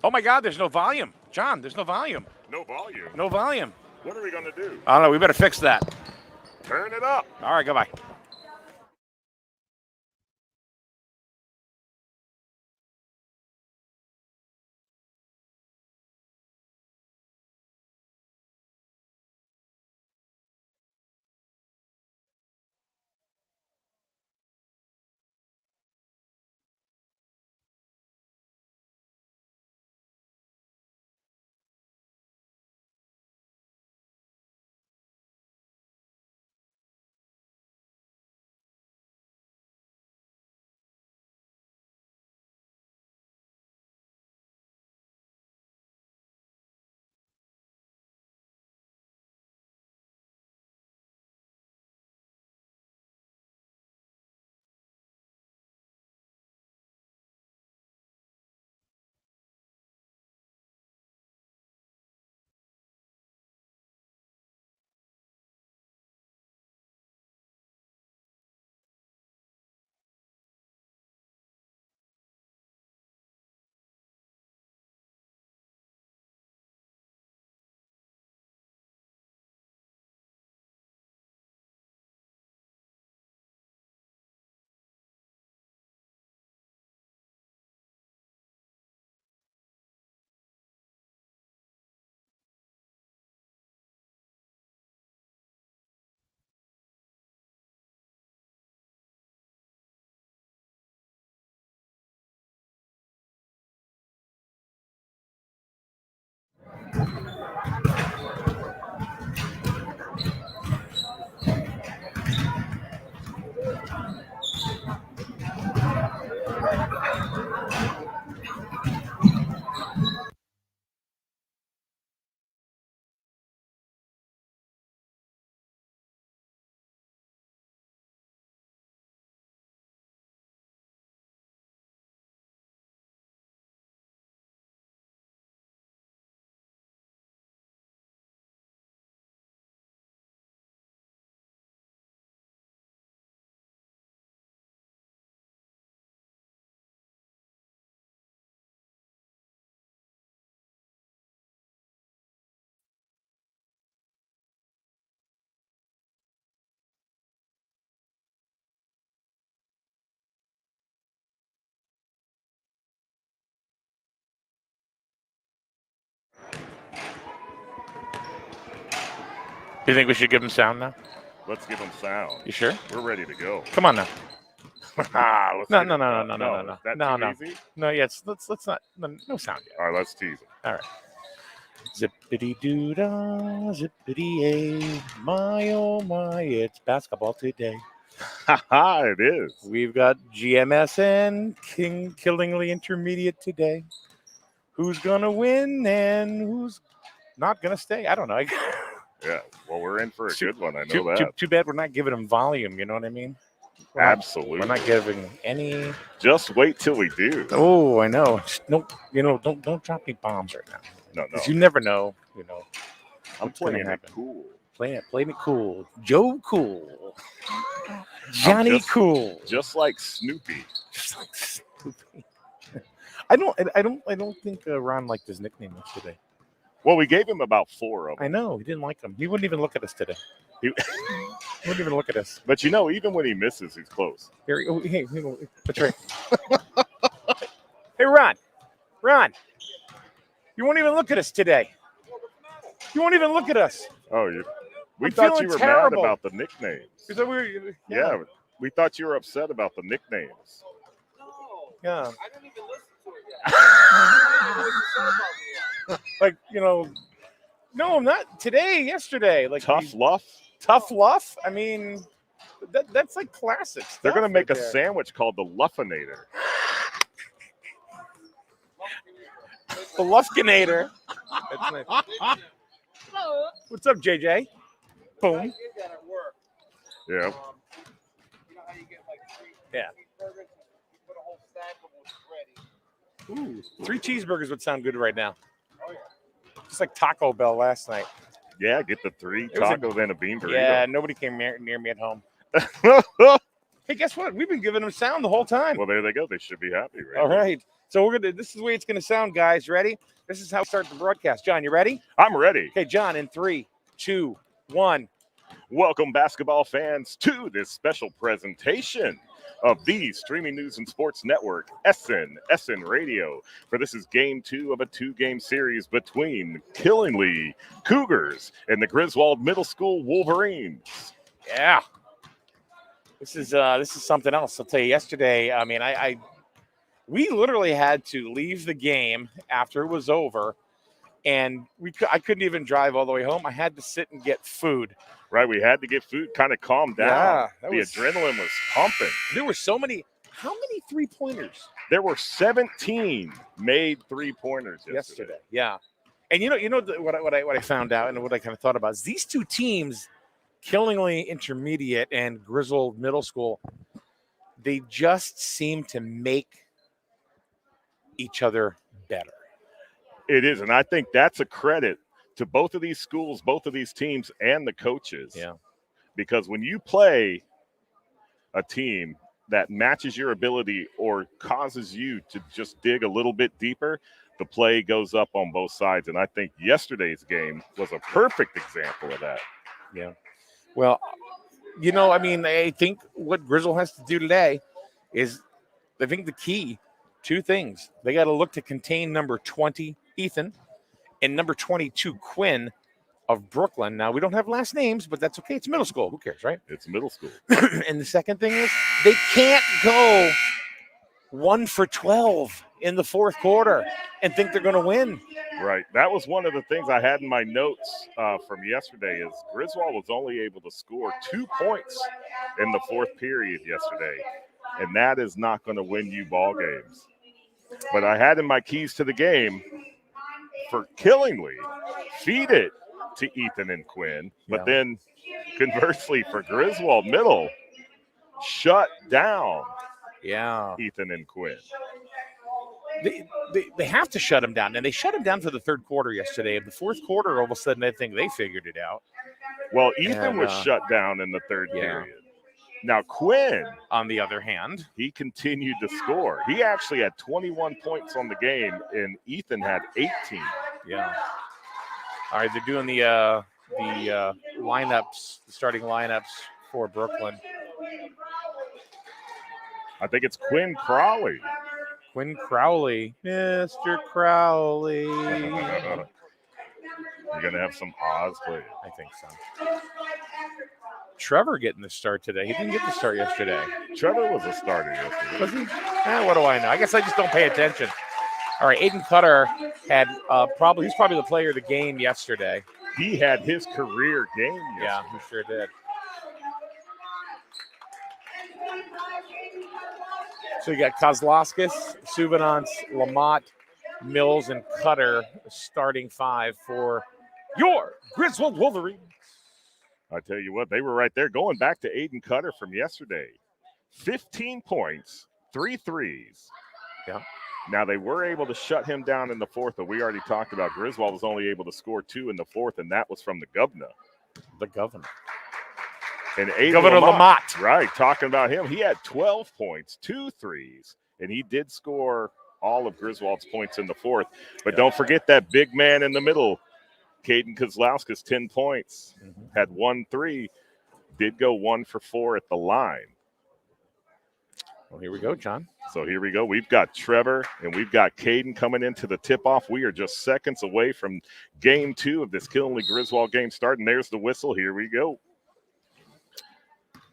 Oh my God, there's no volume. John, there's no volume. No volume. No volume. What are we going to do? I don't know. We better fix that. Turn it up. All right, goodbye. You think we should give him sound now? Let's give them sound. You sure? We're ready to go. Come on now. No. No. That No, too no. easy? No, yes. Let's not. No sound yet. All right, let's tease it. All right. Zippity doo dah, zippity a, my oh my, it's basketball today. Haha, it is. We've got GMSN, Killingly Intermediate today. Who's gonna win and who's not gonna stay? I don't know. Yeah, well, we're in for a good one. I know that. Too bad we're not giving them volume. You know what I mean? Absolutely. We're not giving any. Just wait till we do. Oh, I know. No, don't drop any bombs right now. No. Because you never know. I'm what's gonna playing it happen. cool. Play me cool. Joe Cool. Johnny Cool. Just like Snoopy. Just like Snoopy. I don't think Ron liked his nickname yesterday. Well, we gave him about 4 of them. I know. He didn't like them. He wouldn't even look at us today. He wouldn't even look at us. But even when he misses, he's close. Hey, that's right. Hey, Ron. You won't even look at us today. You won't even look at us. Oh, we I'm thought you were terrible. mad about the nicknames. Yeah, we thought you were upset about the nicknames. Yeah. I didn't even listen to it yet. Like, no, not today, yesterday. Like Tough Luff? Tough Luff? I mean, that's like classic stuff. They're going to make a sandwich called the Luffinator. The Luffinator. That's nice. What's up, JJ? Boom. I did that at work. Yeah. You know how you get like 3 cheeseburgers? You put a whole stack of them ready. Ooh, 3 cheeseburgers would sound good right now. Oh, yeah. Just like Taco Bell last night. Yeah, get the 3 It was tacos and a bean burrito. Yeah, nobody came near me at home. Hey, guess what? We've been giving them sound the whole time. Well, there they go. They should be happy, right? All right. So this is the way it's gonna sound, guys. Ready? This is how we start the broadcast. John, you ready? I'm ready. Okay, John, in 3, 2, 1. Welcome, basketball fans, to this special presentation of the Streaming News and Sports Network, SN Radio. For this is game 2 of a 2-game series between Killingley Cougars and the Griswold Middle School Wolverines. Yeah. This is something else. I'll tell you. Yesterday, I mean, we literally had to leave the game after it was over, and I couldn't even drive all the way home. I had to sit and get food. Right, we had to get food, kind of calm down. Yeah, the adrenaline was pumping. There were so many. How many 3-pointers? There were 17 made 3-pointers yesterday. Yeah, and what I found out and what I kind of thought about is these two teams, Killingley Intermediate and Griswold Middle School, they just seem to make each other better. It is, and I think that's a credit to both of these schools, both of these teams, and the coaches. Yeah. Because when you play a team that matches your ability or causes you to just dig a little bit deeper, the play goes up on both sides. And I think yesterday's game was a perfect example of that. Yeah. Well, I think what Griswold has to do today is, I think the key, 2 things. They got to look to contain number 20, Ethan, and number 22, Quinn of Brooklyn. Now, we don't have last names, but that's okay. It's middle school. Who cares, right? It's middle school. And the second thing is they can't go 1 for 12 in the fourth quarter and think they're going to win. Right. That was one of the things I had in my notes from yesterday is Griswold was only able to score 2 points in the fourth period yesterday, and that is not going to win you ball games. But I had in my keys to the game for Killingley, feed it to Ethan and Quinn, but then conversely for Griswold Middle, shut down Ethan and Quinn. They have to shut him down, and they shut him down for the third quarter yesterday. In the fourth quarter, all of a sudden, I think they figured it out. Well, Ethan was shut down in the third period. Now, Quinn, on the other hand, he continued to score. He actually had 21 points on the game, and Ethan had 18. Yeah. All right, they're doing the lineups, the starting lineups for Brooklyn. I think it's Quinn Crowley. Quinn Crowley. Mr. Crowley. You're going to have some Oz play. I think so. Trevor getting the start today. He didn't get the start yesterday. Trevor was a starter yesterday. Was he? What do I know? I guess I just don't pay attention. All right, Aiden Cutter had he's probably the player of the game yesterday. He had his career game yesterday. Yeah, he sure did. So you got Kozlowskis, Subinance, Lamont, Mills, and Cutter starting 5 for your Griswold Wolverines. I tell you what, they were right there. Going back to Aiden Cutter from yesterday, 15 points, 3 threes. Yeah. Now, they were able to shut him down in the fourth, but we already talked about Griswold was only able to score 2 in the fourth, and that was from the governor. The governor. And Aiden Governor Lamont. Right, talking about him. He had 12 points, 2 threes, and he did score all of Griswold's points in the fourth. But don't forget that big man in the middle, Caden Kozlowskis, 10 points, had 1 3, did go 1 for 4 at the line. Well, here we go, John. So here we go. We've got Trevor and we've got Caden coming into the tip-off. We are just seconds away from game 2 of this Killingley Griswold game starting. There's the whistle. Here we go.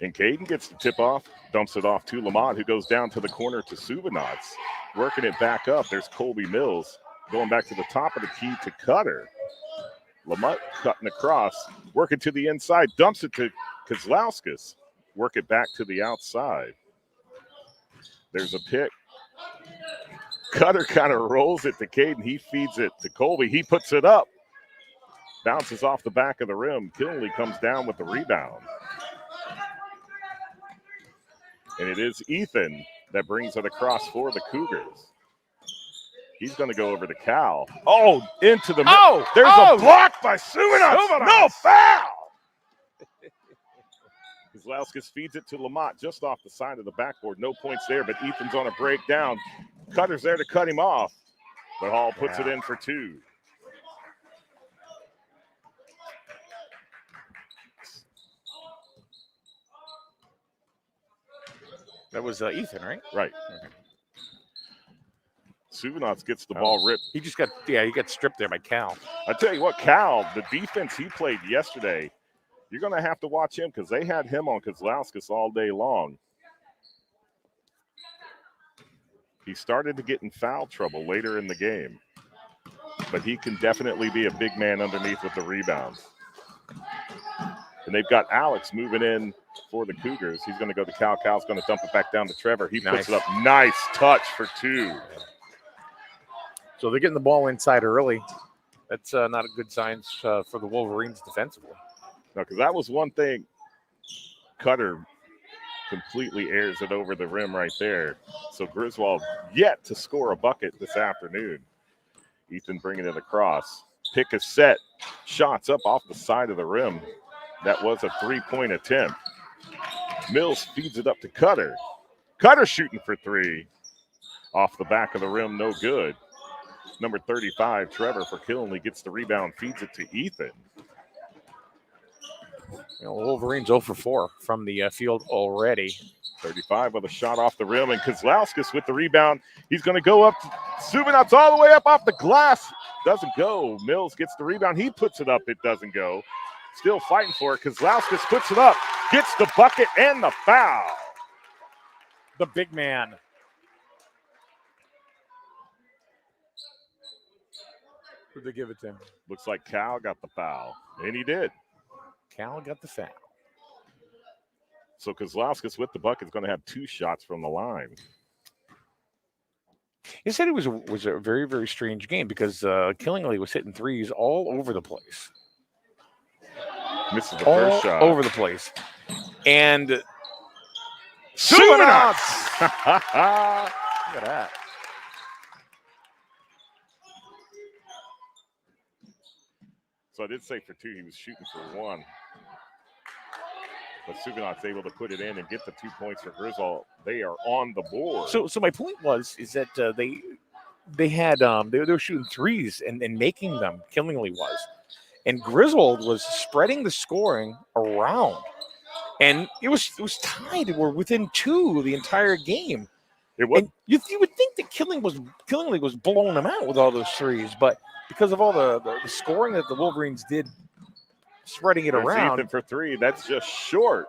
And Caden gets the tip-off, dumps it off to Lamont, who goes down to the corner to Subinance. Working it back up. There's Colby Mills going back to the top of the key to Cutter. Lamont cutting across, working to the inside, dumps it to Kozlowskis. Work it back to the outside. There's a pick. Cutter kind of rolls it to Caden. He feeds it to Colby. He puts it up. Bounces off the back of the rim. Killingley comes down with the rebound. And it is Ethan that brings it across for the Cougars. He's going to go over to Cal. Oh, into the middle. There's a block by Subinance. No foul. Kozlowskis feeds it to Lamont just off the side of the backboard. No points there, but Ethan's on a breakdown. Cutter's there to cut him off, but Hall puts it Yeah. in for 2. That was Ethan, right? Right. Okay. Suvanov gets the Oh. ball ripped. He just got, he got stripped there by Cal. I tell you what, Cal, the defense he played yesterday, you're going to have to watch him because they had him on Kozlauskas all day long. He started to get in foul trouble later in the game, but he can definitely be a big man underneath with the rebounds. And they've got Alex moving in for the Cougars. He's going to go to Cal. Cal's going to dump it back down to Trevor. He puts it up. Nice touch for 2. So they're getting the ball inside early. That's not a good sign for the Wolverines defensively. No, because that was one thing. Cutter completely airs it over the rim right there. So Griswold yet to score a bucket this afternoon. Ethan bringing it across. Pick a set. Shots up off the side of the rim. That was a 3-point attempt. Mills feeds it up to Cutter. Cutter shooting for 3. Off the back of the rim, no good. Number 35, Trevor for Killenly gets the rebound, feeds it to Ethan. You know, Wolverines 0 for 4 from the field already. 35 with a shot off the rim, and Kozlauskas with the rebound. He's going to go up. Suvanov's all the way up off the glass. Doesn't go. Mills gets the rebound. He puts it up. It doesn't go. Still fighting for it. Kozlauskas puts it up, gets the bucket and the foul. The big man. Who'd they give it to him? Looks like Cal got the foul, and he did. Cal got the foul. So Kozlauskas with the bucket is going to have 2 shots from the line. He said it was a very, very strange game because Killingley was hitting threes all over the place. Misses the all first shot. over the place. And Suvanov! Look at that. So I did say for 2, he was shooting for 1. But Suvanov's able to put it in and get the 2 points for Griswold. They are on the board. So my point is that they had they were shooting threes and making them. Killingley was, and Griswold was spreading the scoring around, and it was tied. We're within 2 the entire game. It was. And you would think that Killingley was blowing them out with all those threes, but because of all the scoring that the Wolverines did, spreading it There's around. Ethan for 3. That's just short.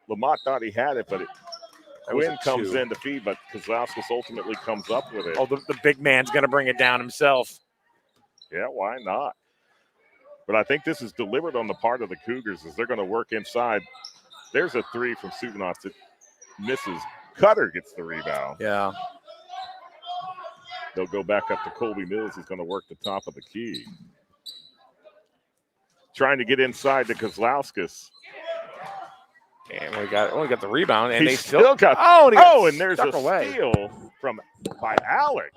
Lamont thought he had it, but Quinn comes in to feed, but Kozlauskas ultimately comes up with it. Oh, the big man's going to bring it down himself. Yeah, why not? But I think this is deliberate on the part of the Cougars as they're going to work inside. There's a 3 from Suvanov that misses. Cutter gets the rebound. Yeah. They'll go back up to Colby Mills. He's going to work the top of the key. Trying to get inside to Kozlauskas. And we got the rebound, and He they still got. And there's a steal by Alex.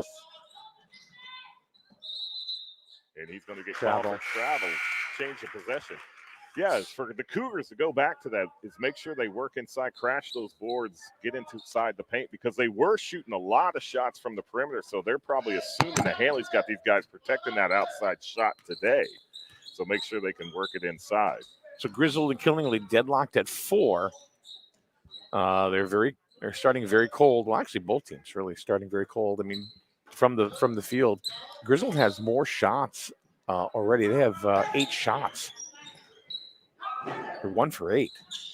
And he's going to get called for travel. Change of possession. Yes, for the Cougars to go back to that is make sure they work inside, crash those boards, get inside the paint, because they were shooting a lot of shots from the perimeter, so they're probably assuming that Hanley's got these guys protecting that outside shot today. So make sure they can work it inside. So Griswold and Killingley deadlocked at 4. They're starting very cold. Well, actually, both teams really starting very cold. I mean, from the field, Griswold has more shots already. They have 8 shots. They're 1 for 8.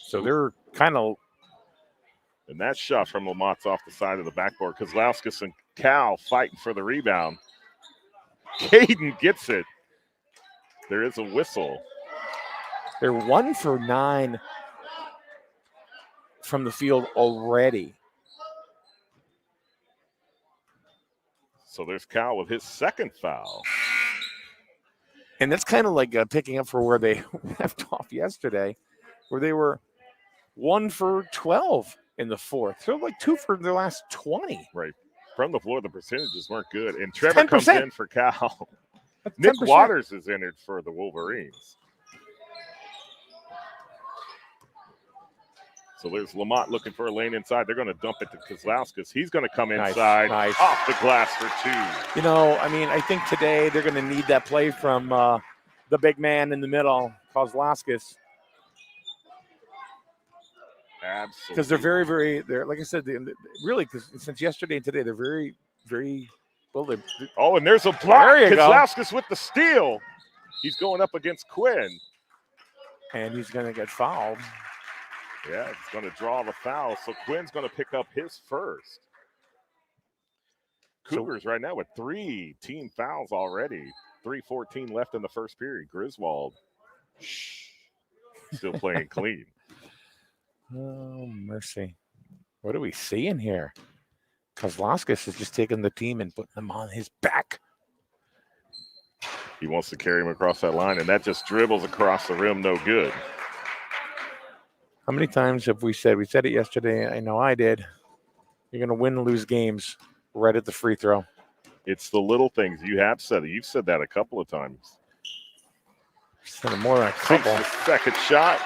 So they're kind of. And that shot from Lamont's off the side of the backboard. Kozlauskas and Cal fighting for the rebound. Caden gets it. There is a whistle. They're 1 for 9 from the field already. So there's Cal with his second foul. And that's kind of like picking up for where they left off yesterday, where they were 1 for 12 in the fourth. So like 2 for their last 20. Right. From the floor, the percentages weren't good. And Trevor 10%. comes in for Cal. Nick Waters is entered for the Wolverines. So there's Lamont looking for a lane inside. They're going to dump it to Kozlauskas. He's going to come Nice, inside, nice. off the glass for 2. You know, I mean, I think today they're going to need that play from the big man in the middle, Kozlauskas. Absolutely. Because they're like I said, really, because since yesterday and today, they're very, very well. Oh, and there's a block. There you go. Kozlauskas with the steal. He's going up against Quinn. And he's going to get fouled. Yeah, it's going to draw the foul. So Quinn's going to pick up his first. Cougars right now with 3 team fouls already. 3:14 left in the first period. Griswold still playing clean. Oh, mercy. What are we seeing here? Kozlauskas is just taking the team and putting them on his back. He wants to carry him across that line, and that just dribbles across the rim, no good. How many times have we said it yesterday? I know I did. You're going to win and lose games right at the free throw. It's the little things. You have said it. You've said that a couple of times. Said it more than a couple. The second shot.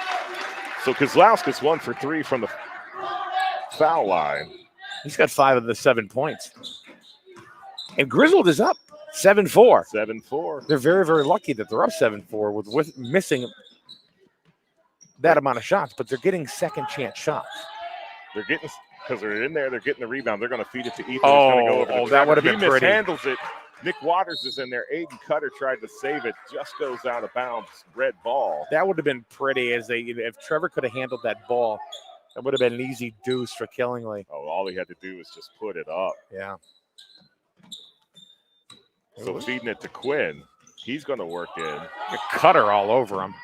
So Kozlauskas 1 for 3 from the foul line. He's got 5 of the 7 points. And Griswold is up 7-4. 7-4. They're very, very lucky that they're up 7-4 with missing that amount of shots, but they're getting second chance shots. They're getting, because they're in there, they're getting the rebound. They're going to feed it to Ethan. That would have been pretty. He mishandles it. Nick Waters is in there. Aiden Cutter tried to save it, just goes out of bounds. Red ball. That would have been pretty if Trevor could have handled that ball. That would have been an easy deuce for Killingly. Oh, all he had to do was just put it up. Yeah. So feeding it to Quinn. He's going to work in. Cutter all over him.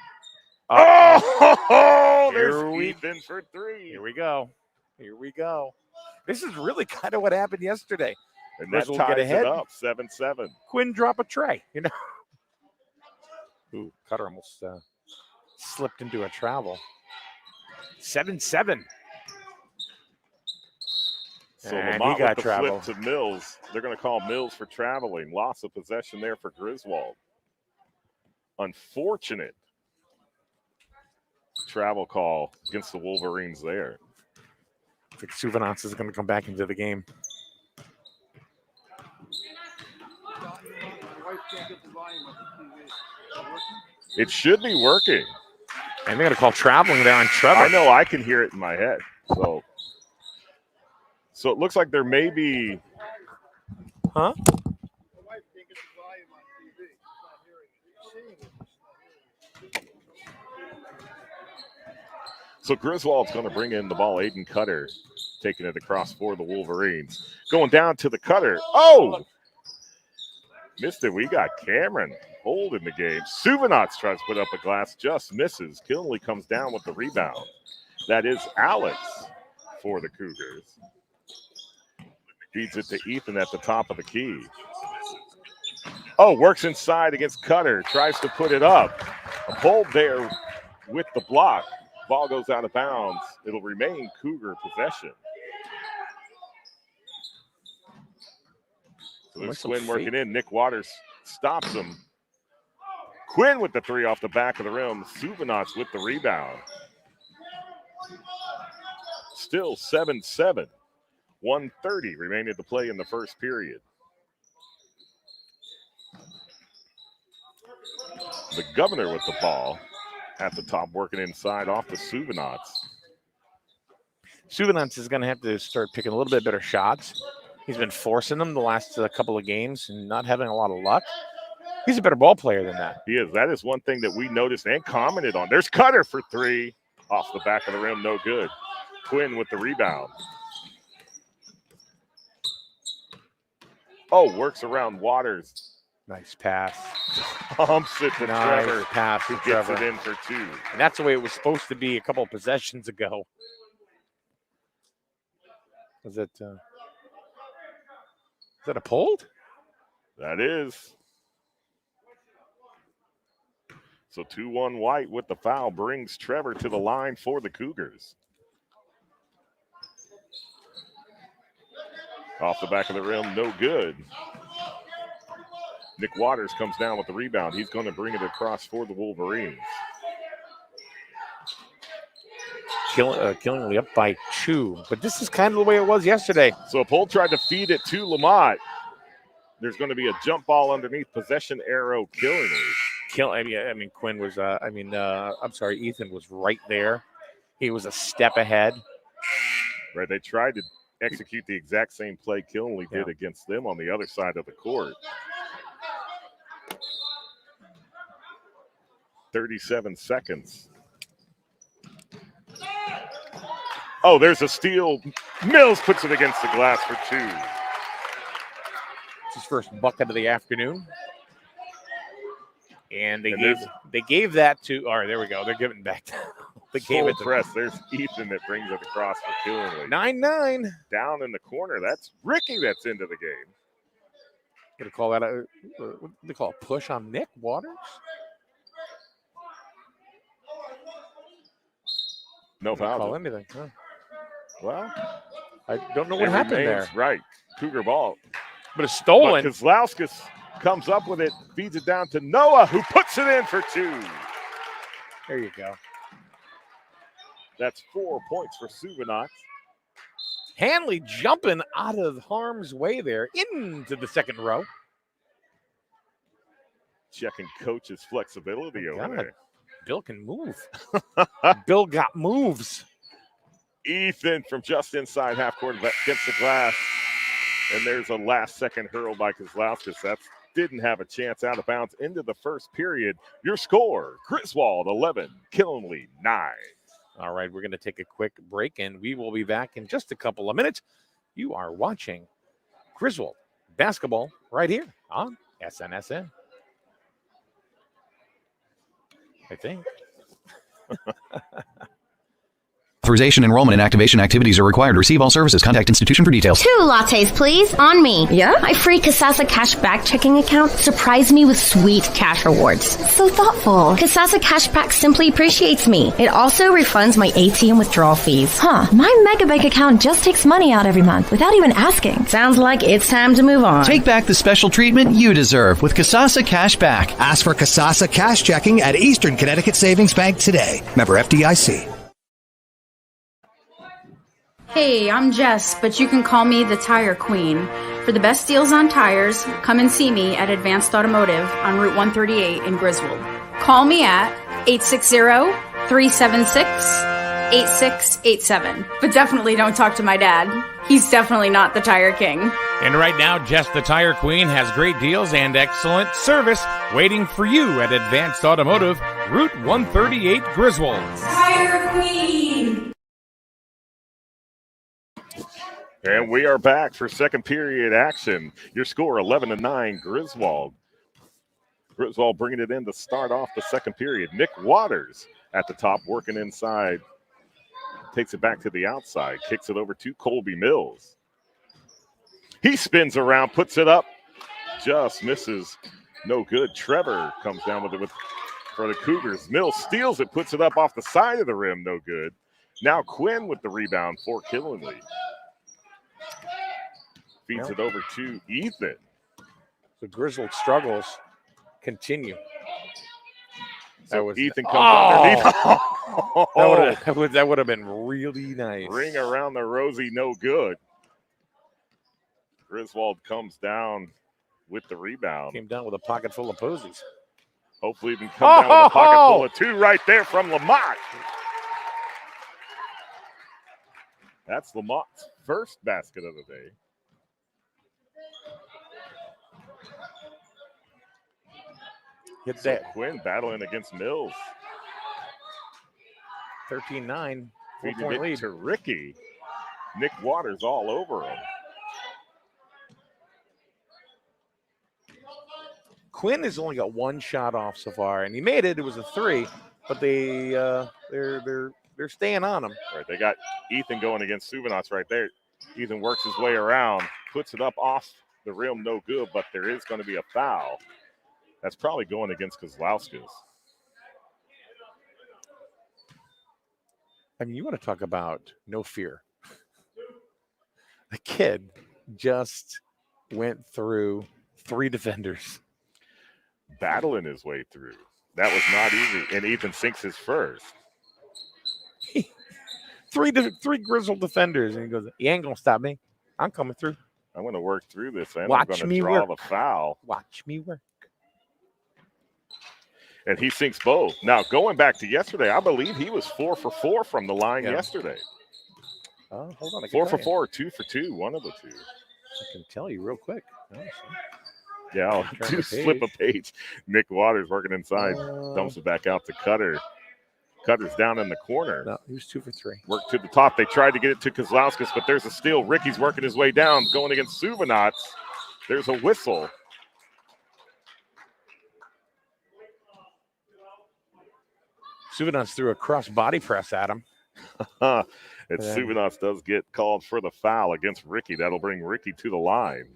Oh, there's Ethan for 3. Here we go. This is really kind of what happened yesterday. And that Griswold ties get ahead. it up, 7-7. Quinn drop a tray, you know. Ooh, Cutter almost slipped into a travel. 7-7. So And Lamont he got with the travel. flip to Mills. They're going to call Mills for traveling. Loss of possession there for Griswold. Unfortunate travel call against the Wolverines there. I think Suvanats is going to come back into the game. It should be working. And they're going to call traveling there on Trevor. I know I can hear it in my head. So it looks like there may be. Huh? So Griswold's going to bring in the ball. Aiden Cutter taking it across for the Wolverines. Going down to the Cutter. Oh! Missed it. We got Cameron holding the game. Suvanats tries to put up a glass, just misses. Killingly comes down with the rebound. That is Alex for the Cougars. Feeds it to Ethan at the top of the key. Oh, works inside against Cutter. Tries to put it up. A hold there with the block. Ball goes out of bounds. It'll remain Cougar possession. So there's Quinn working in. Nick Waters stops him. Quinn with the 3 off the back of the rim. Suvanats with the rebound. Still 7-7. 1:30 remaining to play in the first period. The Governor with the ball at the top, working inside off the Suvanats. Suvanats is going to have to start picking a little bit better shots. He's been forcing them the last couple of games and not having a lot of luck. He's a better ball player than that. He is. That is one thing that we noticed and commented on. There's Cutter for 3. Off the back of the rim, no good. Quinn with the rebound. Oh, works around Waters. Nice pass. Pumps it to Trevor. Pass to Gets Trevor. it in for 2. And that's the way it was supposed to be a couple of possessions ago. Was it? Is that a pulled? That is. So 2-1 White with the foul brings Trevor to the line for the Cougars. Off the back of the rim, no good. Nick Waters comes down with the rebound. He's going to bring it across for the Wolverines. Killingly up by 2. But this is kind of the way it was yesterday. So Pohl tried to feed it to Lamont. There's going to be a jump ball underneath, possession arrow Killingly. I mean, Quinn was. I'm sorry, Ethan was right there. He was a step ahead. Right, they tried to execute the exact same play Killingly did against them on the other side of the court. 37 seconds. Oh, there's a steal. Mills puts it against the glass for 2. It's his first bucket of the afternoon. And they gave that to. All right, there we go. They're giving it back. They gave it to press. There's Ethan that brings it across for Killingly. 9-9. Down in the corner. That's Ricky that's into the game. Gonna call that what do they call a push on Nick Waters? No foul. Call anything. Huh? Well, I don't know what happened there. Right. Cougar ball. But it's stolen. But Kozlowskis comes up with it, feeds it down to Noah, who puts it in for 2. There you go. That's 4 points for Subanox. Hanley jumping out of harm's way there into the second row. Checking coach's flexibility over there. Bill can move. Bill got moves. Ethan from just inside half court against the glass. And there's a last-second hurl by Kozlowskis. That didn't have a chance out of bounds into the first period. Your score, Griswold 11, Killingly 9. All right, we're going to take a quick break, and we will be back in just a couple of minutes. You are watching Griswold basketball right here on SNSN. I think. Authorization, enrollment, and activation activities are required. Receive all services. Contact institution for details. 2 lattes, please. On me. Yeah? My free Kasasa Cashback checking account surprised me with sweet cash rewards. So thoughtful. Kasasa Cashback simply appreciates me. It also refunds my ATM withdrawal fees. Huh. My Megabank account just takes money out every month without even asking. Sounds like it's time to move on. Take back the special treatment you deserve with Kasasa Cashback. Ask for Kasasa Cash Checking at Eastern Connecticut Savings Bank today. Member FDIC. Hey, I'm Jess, but you can call me the Tire Queen. For the best deals on tires, come and see me at Advanced Automotive on Route 138 in Griswold. Call me at 860-376-8687. But definitely don't talk to my dad. He's definitely not the Tire King. And right now, Jess the Tire Queen has great deals and excellent service waiting for you at Advanced Automotive, Route 138, Griswold. Tire Queen! And we are back for second period action. Your score 11-9, Griswold. Griswold bringing it in to start off the second period. Nick Waters at the top, working inside. Takes it back to the outside, kicks it over to Colby Mills. He spins around, puts it up, just misses. No good. Trevor comes down with it for the Cougars. Mills steals it, puts it up off the side of the rim, no good. Now Quinn with the rebound for Killingly. Feeds it over to Ethan. The Griswold struggles continue. So Ethan comes underneath. That would have been really nice. Ring around the rosy, no good. Griswold comes down with the rebound. Came down with a pocket full of posies. Hopefully he can come down with a pocket full of 2 right there from Lamont. That's Lamont's first basket of the day. Hit So that. Quinn battling against Mills. 13-9. Feeding 4-point it lead. to Ricky. Nick Waters all over him. Quinn has only got 1 shot off so far, and he made it. It was a 3, but they're staying on him. Right, they got Ethan going against Subanox right there. Ethan works his way around, puts it up off the rim, no good, but there is going to be a foul. That's probably going against Kozlowskis. I mean, you want to talk about no fear. The kid just went through 3 defenders. Battling his way through. That was not easy. And Ethan sinks his first. three Griswold defenders, and he goes, "You ain't gonna stop me. I'm coming through. I'm going to work through this, and Watch I'm going me to draw work. the foul." Watch me work. And he sinks both. Now, going back to yesterday, I believe he was 4 for 4 from the line yesterday. Hold on. 4 for 4, 2 for 2, one of the two. I can tell you real quick. Yeah, I'll just flip a page. Nick Waters working inside, dumps it back out to Cutter. Cutter's down in the corner. No, he was 2 for 3. Work to the top. They tried to get it to Kozlowskis, but there's a steal. Ricky's working his way down, going against Suvanats. There's a whistle. Suvanats threw a cross body press at him. And Suvanats does get called for the foul against Ricky. That'll bring Ricky to the line.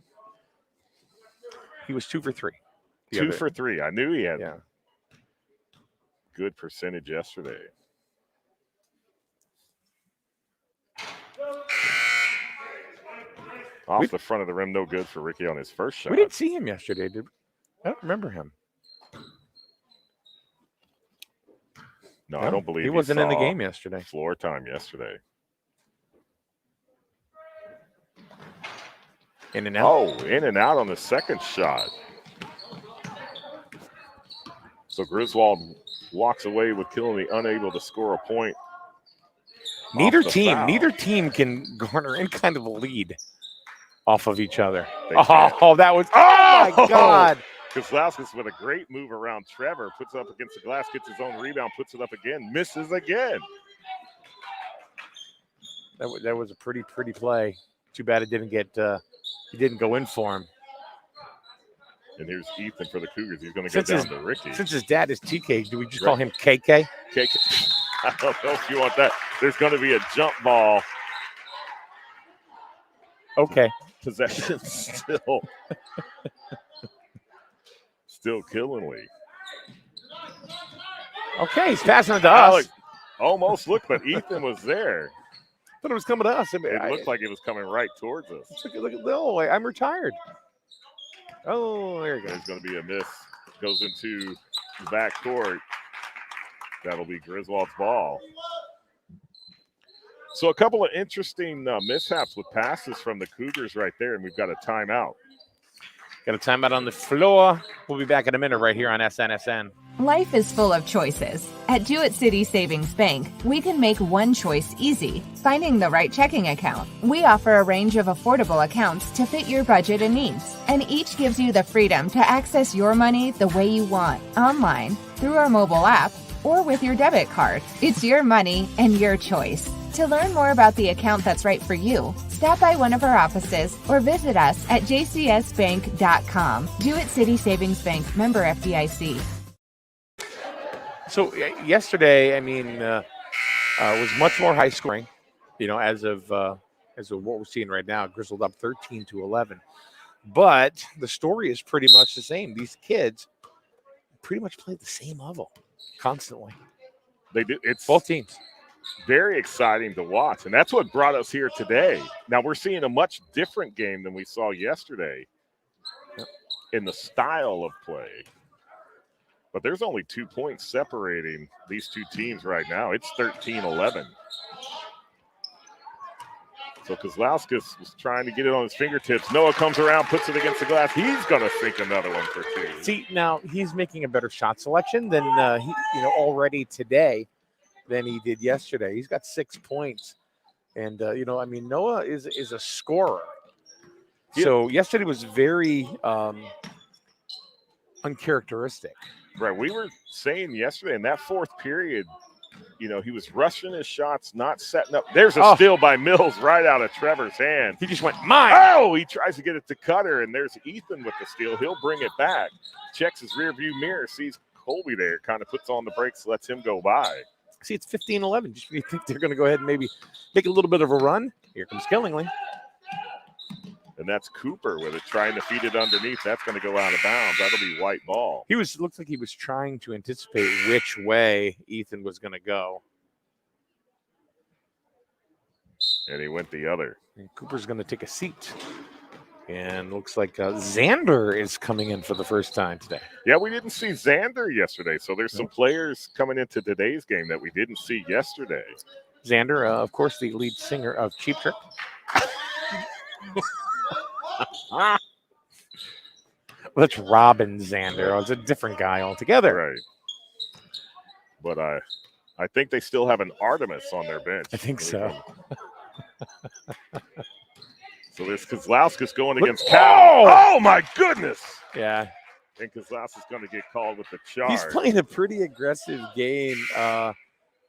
He was 2 for 3. 2 for 3. I knew he had Yeah. good percentage yesterday. Off the front of the rim, no good for Ricky on his first shot. We didn't see him yesterday, did we? I don't remember him. No, I don't believe he wasn't in the game yesterday. Floor time yesterday. In and out. Oh, in and out on the second shot. So Griswold walks away with Killenly unable to score a point. Neither team can garner any kind of a lead off of each other. That was my God. Kozlowskis with a great move around Trevor, puts it up against the glass, gets his own rebound, puts it up again, misses again. That was a pretty play. Too bad it didn't get he didn't go in for him. And here's Ethan for the Cougars. He's going to go down to Ricky. Since his dad is TK, do we just call him KK? KK. I don't know if you want that. There's going to be a jump ball. Okay. Possession still Killenly. Okay, he's passing it to us. Almost looked, but Ethan was there. But it was coming to us. It looked like it was coming right towards us. Look at I'm retired. Oh, there you go. There's going to be a miss. Goes into the back court. That'll be Griswold's ball. So a couple of interesting mishaps with passes from the Cougars right there, and we've got a timeout. Got a timeout on the floor. We'll be back in a minute right here on SNSN. Life is full of choices. At Jewett City Savings Bank, we can make one choice easy, finding the right checking account. We offer a range of affordable accounts to fit your budget and needs, and each gives you the freedom to access your money the way you want, online, through our mobile app, or with your debit card. It's your money and your choice. To learn more about the account that's right for you, stop by one of our offices or visit us at jcsbank.com. Jewett City Savings Bank, member FDIC. So yesterday, was much more high scoring, as of what we're seeing right now. Griswold up 13-11. But the story is pretty much the same. These kids pretty much play at the same level constantly. They do. It's both teams. Very exciting to watch, and that's what brought us here today. Now we're seeing a much different game than we saw yesterday in the style of play. But there's only 2 points separating these two teams right now. It's 13-11. So Kozlowskis was trying to get it on his fingertips. Noah comes around, puts it against the glass. He's going to sink another one for 2. See, now he's making a better shot selection than already today than he did yesterday. He's got 6 points. And, Noah is a scorer. Yeah. So yesterday was very uncharacteristic. Right. We were saying yesterday in that fourth period, he was rushing his shots, not setting up. There's a steal by Mills right out of Trevor's hand. He just went, mine. Oh, he tries to get it to Cutter, and there's Ethan with the steal. He'll bring it back. Checks his rearview mirror, sees Colby there, kind of puts on the brakes, lets him go by. See, it's 15-11. Just when you think they're going to go ahead and maybe make a little bit of a run, here comes Killenly. And that's Cooper with it, trying to feed it underneath. That's going to go out of bounds. That'll be white ball. Looks like he was trying to anticipate which way Ethan was going to go. And he went the other. And Cooper's going to take a seat. And looks like Xander is coming in for the first time today. Yeah, we didn't see Xander yesterday. So there's some players coming into today's game that we didn't see yesterday. Xander, of course, the lead singer of Cheap Trick. That's Robin Xander. Oh, it's a different guy altogether. Right. But I think they still have an Artemis on their bench. I think so. So this Kozlowski's going against Cal. Oh, my goodness. Yeah. And Kozlowski's going to get called with the charge. He's playing a pretty aggressive game,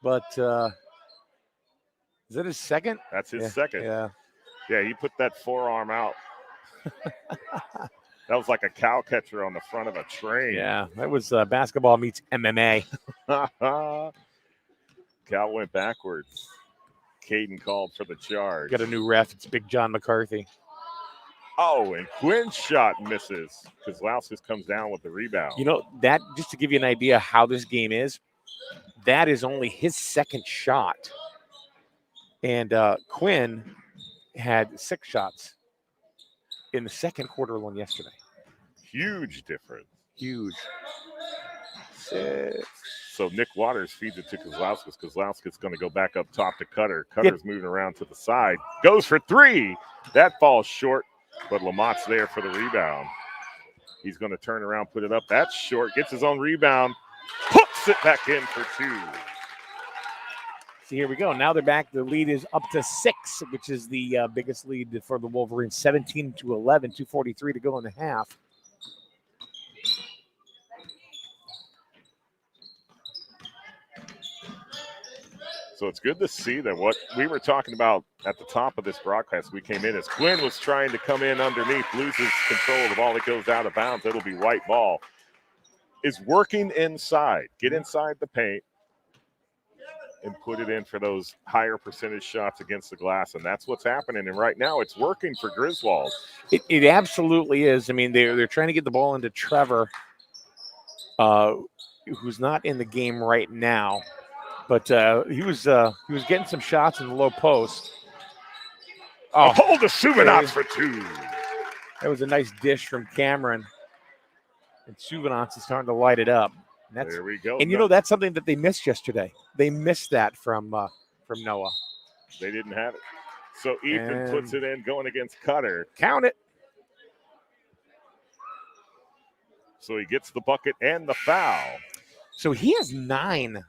but is that his second? That's his second. Yeah. Yeah, he put that forearm out. That was like a cow catcher on the front of a train. Yeah, that was basketball meets MMA. Cal went backwards. Caden called for the charge. Got a new ref. It's Big John McCarthy. Oh, and Quinn's shot misses. Kozlowskis comes down with the rebound. You know, that just to give you an idea how this game is, that is only his second shot. And Quinn had 6 shots in the second quarter alone yesterday. Huge difference. Huge. 6. So Nick Waters feeds it to Kozlowskis. Kozlowskis going to go back up top to Cutter. Cutter's moving around to the side. Goes for 3. That falls short, but Lamott's there for the rebound. He's going to turn around, put it up. That's short. Gets his own rebound. Puts it back in for 2. So here we go. Now they're back. The lead is up to 6, which is the biggest lead for the Wolverines. 17-11, 2:43 to go in the half. So it's good to see that what we were talking about at the top of this broadcast, we came in as Quinn was trying to come in underneath, loses control of the ball that goes out of bounds. It'll be white ball. Is working inside. Get inside the paint and put it in for those higher percentage shots against the glass. And that's what's happening. And right now it's working for Griswold. It absolutely is. I mean, they're trying to get the ball into Trevor, who's not in the game right now. But he was getting some shots in the low post. Oh, hold the Suvenance for 2. That was a nice dish from Cameron. And Suvenance is starting to light it up. And there we go. And you know, that's something that they missed yesterday. They missed that from Noah. They didn't have it. So Ethan puts it in going against Cutter. Count it. So he gets the bucket and the foul. So he has 9.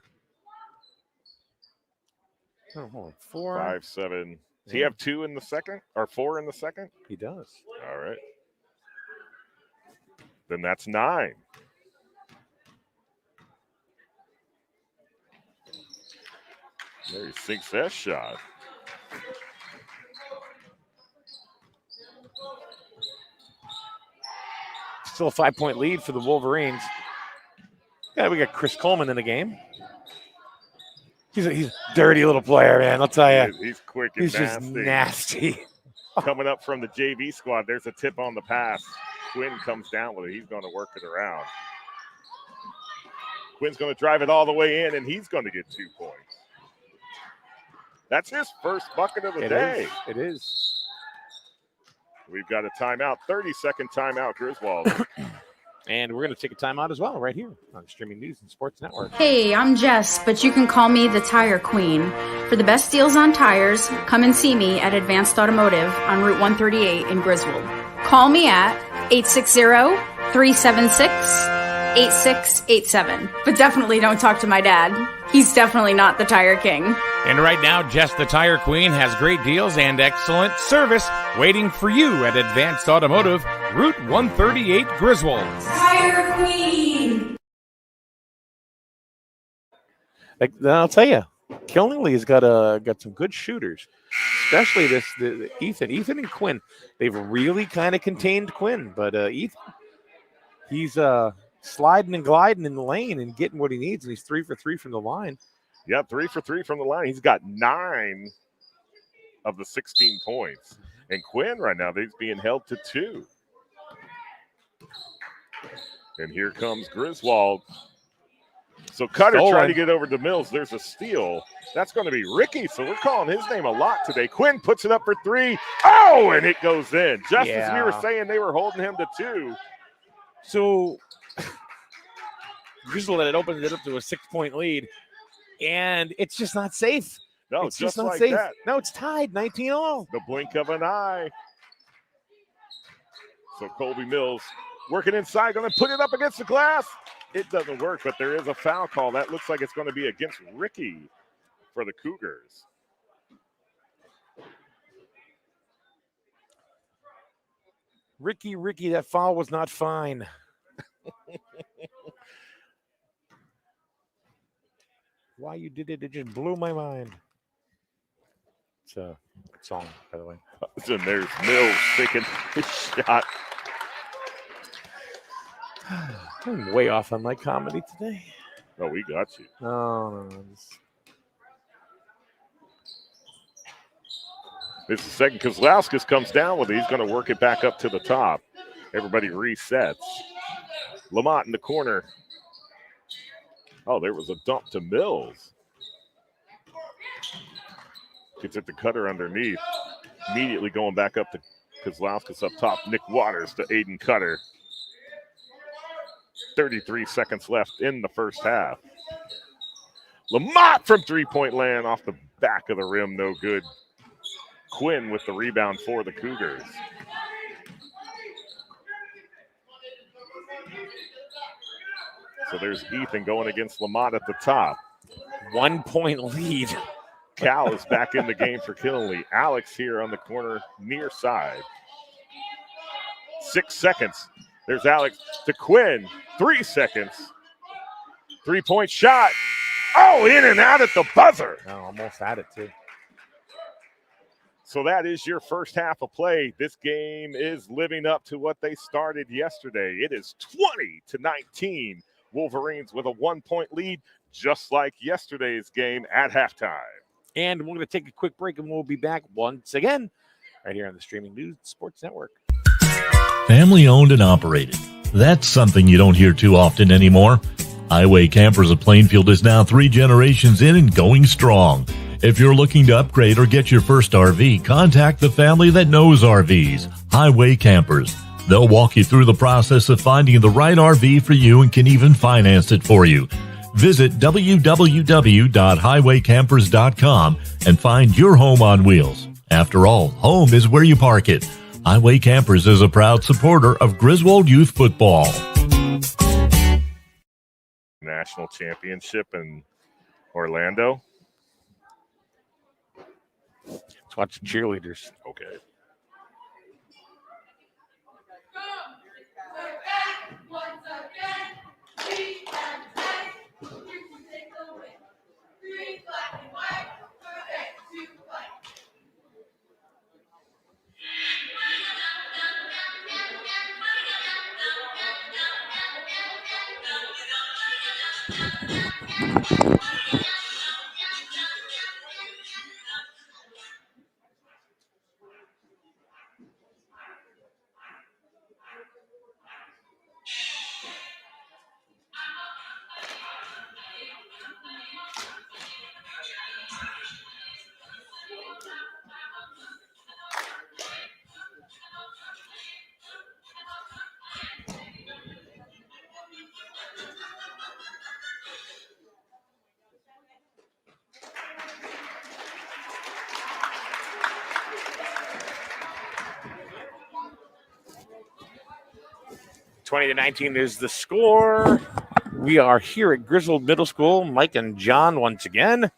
Oh, hold on. 4, 5, 7. Does he have 2 in the second or 4 in the second? He does. All right. Then that's 9. There he sinks that shot. Still a 5-point lead for the Wolverines. Yeah, we got Chris Coleman in the game. He's a dirty little player, man. I'll tell you. He's quick and he's nasty. Just nasty. Coming up from the JV squad, there's a tip on the pass. Quinn comes down with it. He's going to work it around. Quinn's going to drive it all the way in, and he's going to get 2 points. That's his first bucket of the day. It is. We've got a timeout, 30-second timeout, Griswold. And we're going to take a timeout as well right here on Streaming News and Sports Network. Hey, I'm Jess, but you can call me the Tire Queen. For the best deals on tires, come and see me at Advanced Automotive on Route 138 in Griswold. Call me at 860-376-8687. But definitely don't talk to my dad. He's definitely not the Tire King. And right now, Jess the Tire Queen has great deals and excellent service waiting for you at Advanced Automotive, Route 138, Griswold. Tire Queen! I'll tell you, Killingley has got some good shooters, especially the Ethan and Quinn. They've really kind of contained Quinn, but Ethan, he's sliding and gliding in the lane and getting what he needs, and he's 3 for 3 from the line. Yeah, 3 for 3 from the line. He's got 9 of the 16 points. And Quinn right now, he's being held to 2. And here comes Griswold. So Cutter trying to get over to Mills. There's a steal. That's going to be Ricky, so we're calling his name a lot today. Quinn puts it up for 3. Oh, and it goes in. Just as we were saying, they were holding him to 2. So Griswold had opened it up to a 6-point lead, and it's just not safe No, It's just not like safe. that. No, it's tied 19-all. The blink of an eye. So Colby Mills working inside, going to put it up against the glass. It doesn't work, but there is a foul call. That looks like it's going to be against Ricky for the Cougars. Ricky, that foul was not fine. Why you did it just blew my mind. It's a good song, by the way. And there's Mills taking his shot. I'm way off on my comedy today. Oh, we got you. No. This is second. Kozlauskas comes down with it. He's going to work it back up to the top. Everybody resets. Lamont in the corner. Oh, there was a dump to Mills. Gets it to Cutter underneath. Immediately going back up to Kozlauskas up top. Nick Waters to Aiden Cutter. 33 seconds left in the first half. Lamont from three-point land off the back of the rim. No good. Quinn with the rebound for the Cougars. So there's Ethan going against Lamont at the top. 1 point lead. Cal is back in the game for Kinley. Alex here on the corner near side. 6 seconds. There's Alex to Quinn. 3 seconds. 3-point shot. Oh, in and out at the buzzer. Oh, almost had it, too. So that is your first half of play. This game is living up to what they started yesterday. It is 20-19. Wolverines with a 1 point lead, just like yesterday's game at halftime. And we're going to take a quick break, and we'll be back once again right here on the Streaming News Sports Network. Family owned and operated. That's something you don't hear too often anymore. Highway Campers of Plainfield is now 3 generations in and going strong. If you're looking to upgrade or get your first RV, contact the family that knows RVs, Highway Campers. They'll walk you through the process of finding the right RV for you and can even finance it for you. Visit www.highwaycampers.com and find your home on wheels. After all, home is where you park it. Highway Campers is a proud supporter of Griswold Youth Football. National championship in Orlando. Let's watch the cheerleaders. Okay. (20-19) is the score. We are here at Griswold Middle School. Mike and John once again.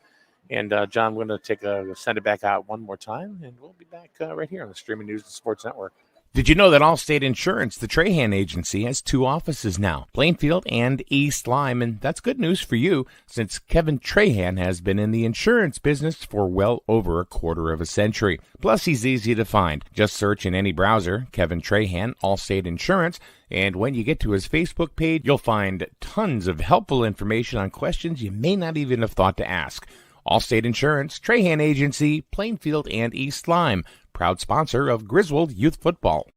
And John, we're going to send it back out one more time, and we'll be back right here on the Streaming News and Sports Network. Did you know that Allstate Insurance, the Trahan agency, has 2 offices now, Plainfield and East Lyme? And that's good news for you, since Kevin Trahan has been in the insurance business for well over a quarter of a century. Plus, he's easy to find. Just search in any browser, Kevin Trahan, Allstate Insurance, and when you get to his Facebook page, you'll find tons of helpful information on questions you may not even have thought to ask. Allstate Insurance, Trahan Agency, Plainfield and East Lyme, proud sponsor of Griswold Youth Football.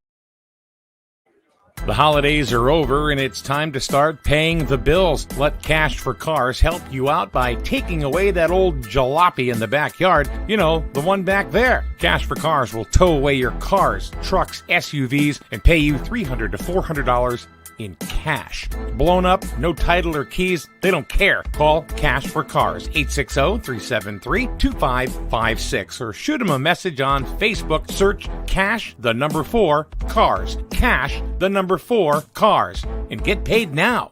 The holidays are over and it's time to start paying the bills. Let Cash for Cars help you out by taking away that old jalopy in the backyard. You know, the one back there. Cash for Cars will tow away your cars, trucks, SUVs, and pay you $300 to $400 in cash. Blown up, no title or keys, they don't care. Call Cash for Cars, 860-373-2556, or shoot them a message on Facebook. Search Cash, the number 4, Cars. Cash, the number 4, Cars. And get paid now.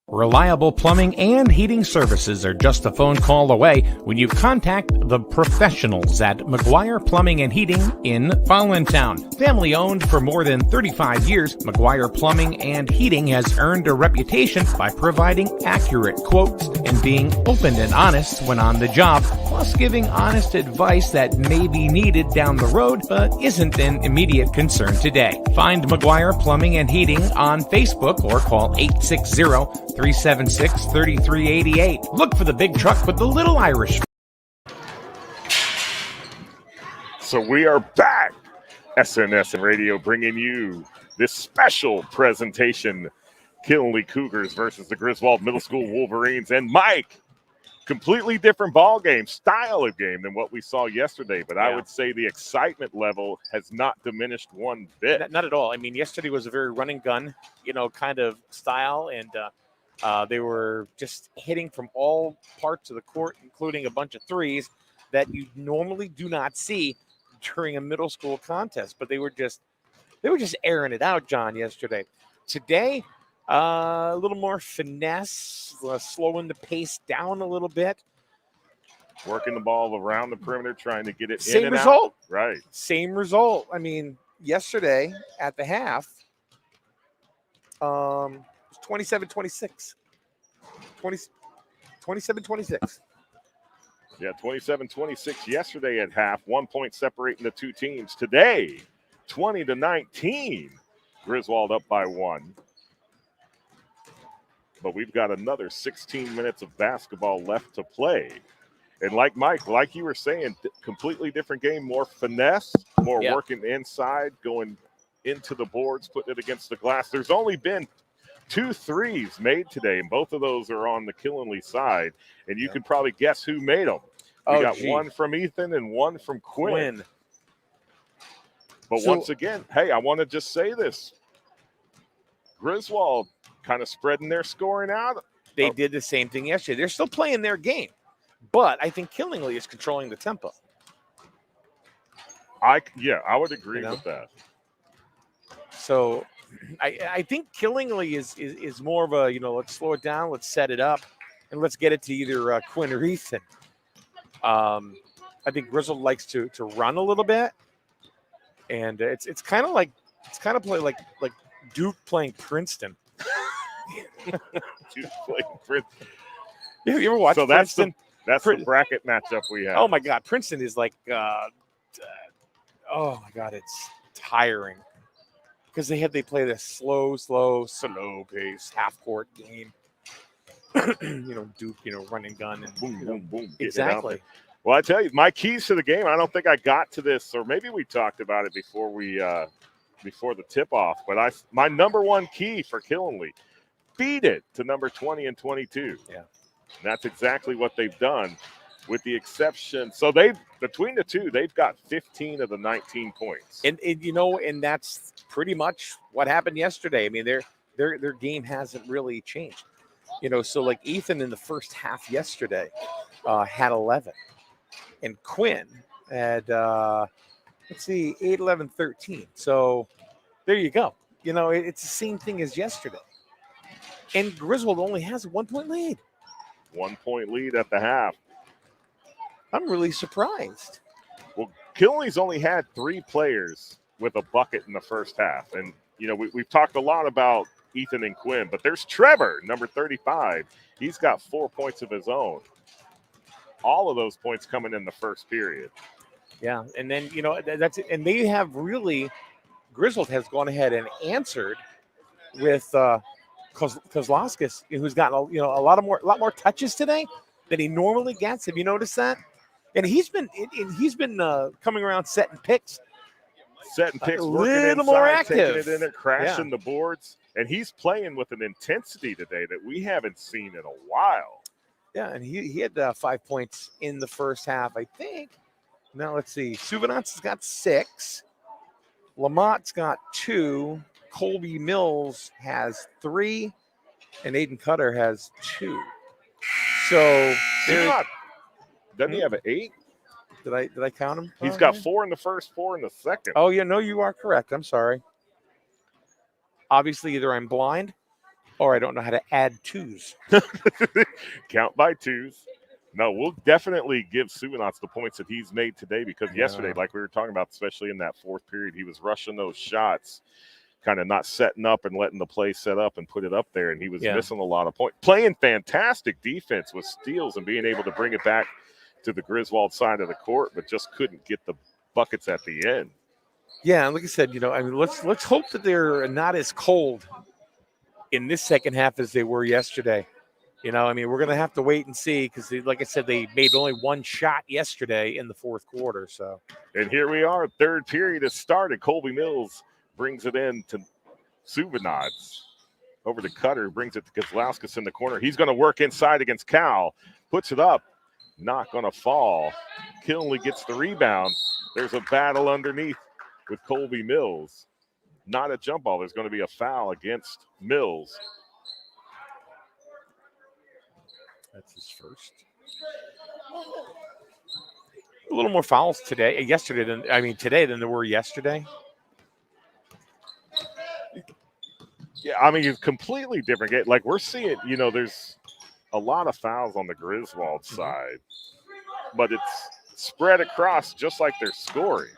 Reliable plumbing and heating services are just a phone call away when you contact the professionals at McGuire Plumbing and Heating in Fallontown. Family owned for more than 35 years, McGuire Plumbing and Heating has earned a reputation by providing accurate quotes and being open and honest when on the job, plus giving honest advice that may be needed down the road but isn't an immediate concern today. Find McGuire Plumbing and Heating on Facebook or call 860-376-3388. Look for the big truck with the little Irish. So we are back. SNS Radio bringing you this special presentation. Killenly Cougars versus the Griswold Middle School Wolverines. And Mike, completely different ball game, style of game than what we saw yesterday. But I would say the excitement level has not diminished one bit. Not at all. I mean, yesterday was a very run and gun, kind of style. And they were just hitting from all parts of the court, including a bunch of threes that you normally do not see during a middle school contest. But they were just airing it out, John, yesterday. Today, a little more finesse, slowing the pace down a little bit. Working the ball around the perimeter, trying to get it Same in and result. out. Right. Same result. I mean, yesterday at the half, 27-26. 27-26. Yeah, 27-26 yesterday at half. 1 point separating the two teams. Today, 20-19. Griswold up by 1. But we've got another 16 minutes of basketball left to play. And like Mike, like you were saying, completely different game, more finesse, more working inside, going into the boards, putting it against the glass. There's only been 2 threes made today, and both of those are on the Killenly side. And you can probably guess who made them. We got one from Ethan and one from Quinn. But once again, hey, I want to just say this. Griswold kind of spreading their scoring out. They did the same thing yesterday. They're still playing their game, but I think Killenly is controlling the tempo. I would agree with that. So I think Killenly is more of a, let's slow it down, let's set it up, and let's get it to either Quinn or Ethan. I think Griswold likes to run a little bit, and it's kind of like play like Duke playing Princeton. Duke playing Princeton. You ever watch Princeton? That's the bracket matchup we have. Oh my God, Princeton is like, oh my God, it's tiring because they play this slow pace half court game. Duke, run and gun and boom. Exactly. Well, I tell you, my keys to the game. I don't think I got to this, or maybe we talked about it before the tip off. But my number one key for Killenly, feed it to number 20 and 22. Yeah, and that's exactly what they've done, with the exception. So between the two, they've got 15 of the 19 points. And that's pretty much what happened yesterday. I mean, their game hasn't really changed. So like Ethan in the first half yesterday had 11. And Quinn had, 8, 11, 13. So there you go. It's the same thing as yesterday. And Griswold only has a 1 point lead. 1 point lead at the half. I'm really surprised. Well, Killenly's only had 3 players with a bucket in the first half. And, we've talked a lot about Ethan and Quinn, but there's Trevor, number 35. He's got 4 points of his own. All of those points coming in the first period. Yeah, and then, that's it. And they have really, Griswold has gone ahead and answered with Kozlowskis, who's gotten a lot more touches today than he normally gets. Have you noticed that? And he's been coming around setting picks, working little inside, more active, taking it in there, crashing the boards, and he's playing with an intensity today that we haven't seen in a while. Yeah, and he had 5 points in the first half, I think. Now let's see. Suvanats has got 6. Lamont's got 2. Colby Mills has 3, and Aiden Cutter has 2. So doesn't he have an 8? Did I count him? He's got 4 in the first, 4 in the second. Oh, yeah, no, you are correct. I'm sorry. Obviously, either I'm blind or I don't know how to add 2s. Count by 2s. No, we'll definitely give Subinats the points that he's made today because yesterday, like we were talking about, especially in that fourth period, he was rushing those shots, kind of not setting up and letting the play set up and put it up there, and he was missing a lot of points. Playing fantastic defense with steals and being able to bring it back to the Griswold side of the court, but just couldn't get the buckets at the end. Yeah, and like I said, let's hope that they're not as cold in this second half as they were yesterday. We're going to have to wait and see because, like I said, they made only 1 shot yesterday in the fourth quarter. So, and here we are, third period has started. Colby Mills brings it in to Subinats. Over to Cutter, brings it to Kozlauskas in the corner. He's going to work inside against Cal, puts it up. Not going to fall. Kinley gets the rebound. There's a battle underneath with Colby Mills. Not a jump ball. There's going to be a foul against Mills. That's his first. A little more fouls today than there were yesterday. Yeah, it's completely different game. Like we're seeing, there's a lot of fouls on the Griswold side, but it's spread across just like they're scoring.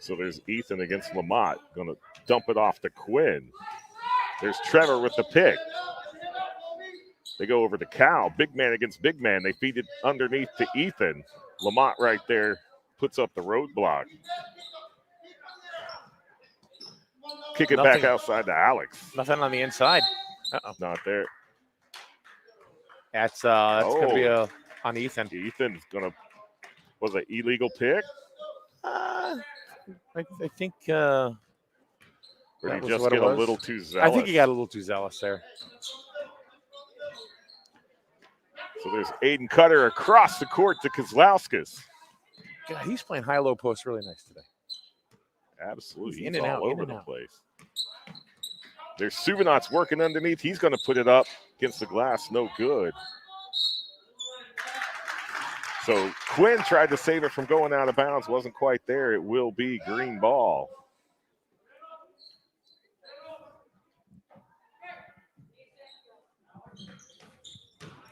So there's Ethan against Lamont, going to dump it off to Quinn. There's Trevor with the pick. They go over to Cal, big man against big man. They feed it underneath to Ethan. Lamont right there puts up the roadblock. Kick it back outside to Alex. Nothing on the inside. Not there. That's going to be on Ethan. Ethan's going to, was it illegal pick? I think. Or did he just get a little too zealous? I think he got a little too zealous there. So there's Aiden Cutter across the court to Kozlauskas. God, he's playing high-low post really nice today. Absolutely. He's He's all over the place. There's Subinats working underneath. He's going to put it up against the glass. No good. So Quinn tried to save it from going out of bounds. Wasn't quite there. It will be green ball.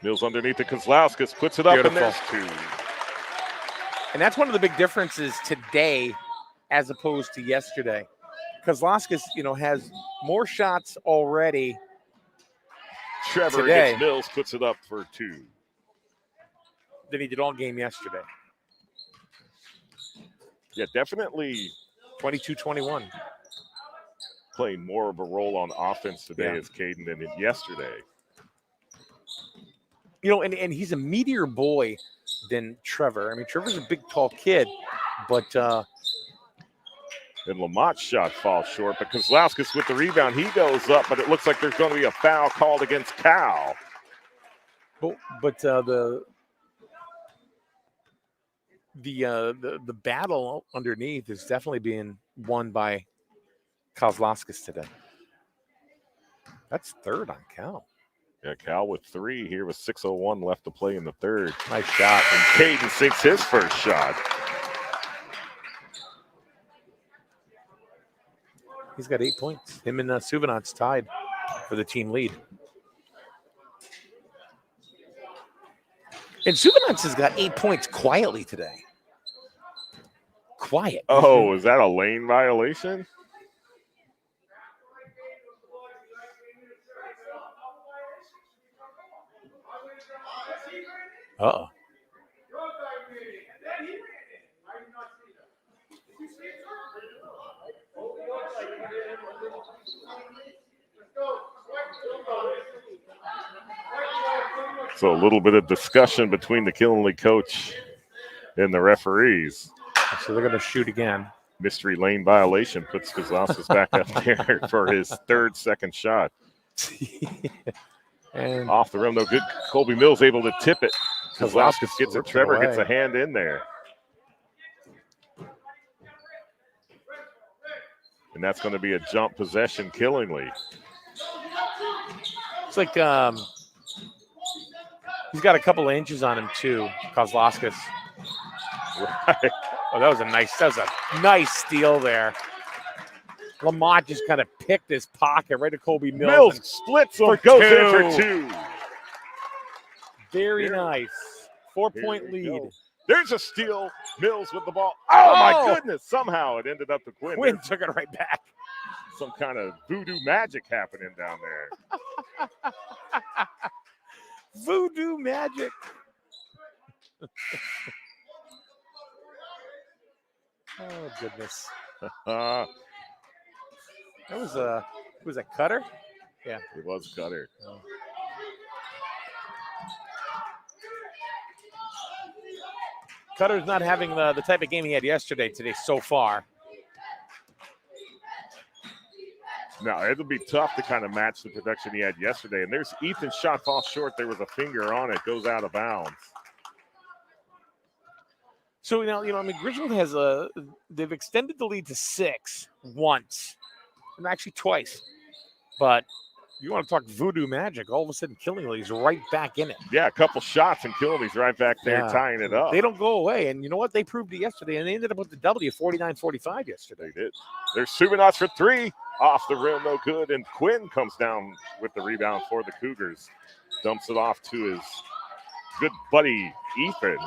Mills underneath the Kozlauskas, puts it up, and there's 2. And that's one of the big differences today as opposed to yesterday. Kozlauskas, has more shots already. Trevor today against Mills puts it up for 2. Than he did all game yesterday. Yeah, definitely 22-21. Playing more of a role on offense today as Caden than yesterday. And he's a meatier boy than Trevor. Trevor's a big, tall kid, but and Lamont's shot falls short, but Kozlauskas with the rebound, he goes up, but it looks like there's going to be a foul called against Cal. But the battle underneath is definitely being won by Kozlauskas today. That's third on Cal. Yeah, Cal with 3 here with 6:01 left to play in the third. Nice shot. And Caden sinks his first shot. He's got 8 points. Him and Subinats tied for the team lead. And Subinats has got 8 points quietly today. Quiet. Oh, is that a lane violation? Uh-oh. So a little bit of discussion between the Kinley coach and the referees. So they're going to shoot again. Mystery lane violation puts Kozlauskas back up there for his second shot. And off the rim, though. Good. Colby Mills able to tip it. Kozlauskas gets it. Trevor gets a hand in there. And that's going to be a jump possession, Killingly. It's like he's got a couple of inches on him too, Kozlowskis. Right. Oh, that was a nice steal there. Lamont just kind of picked his pocket right to Colby Mills. Mills splits him, goes in for 2. Very nice. 4-point lead. Go. There's a steal. Mills with the ball. Oh, my goodness. Somehow it ended up to Quinn. Quinn took it right back. Some kind of voodoo magic happening down there. Voodoo magic. Oh, goodness. That was a Cutter? Yeah. It was Cutter. Oh. Cutter's not having the type of game he had yesterday today so far. Now, it'll be tough to kind of match the production he had yesterday. And there's Ethan's shot falls short. There was a finger on it. Goes out of bounds. So, Griswold has they've extended the lead to 6 once. And actually twice. But you want to talk voodoo magic, all of a sudden Killingly's right back in it. Yeah, a couple shots and Killingly's right back there tying it up. They don't go away. And you know what? They proved it yesterday, and they ended up with the W 49-45 yesterday. They did. There's Subanots for 3. Off the rim, no good. And Quinn comes down with the rebound for the Cougars. Dumps it off to his good buddy, Ethan.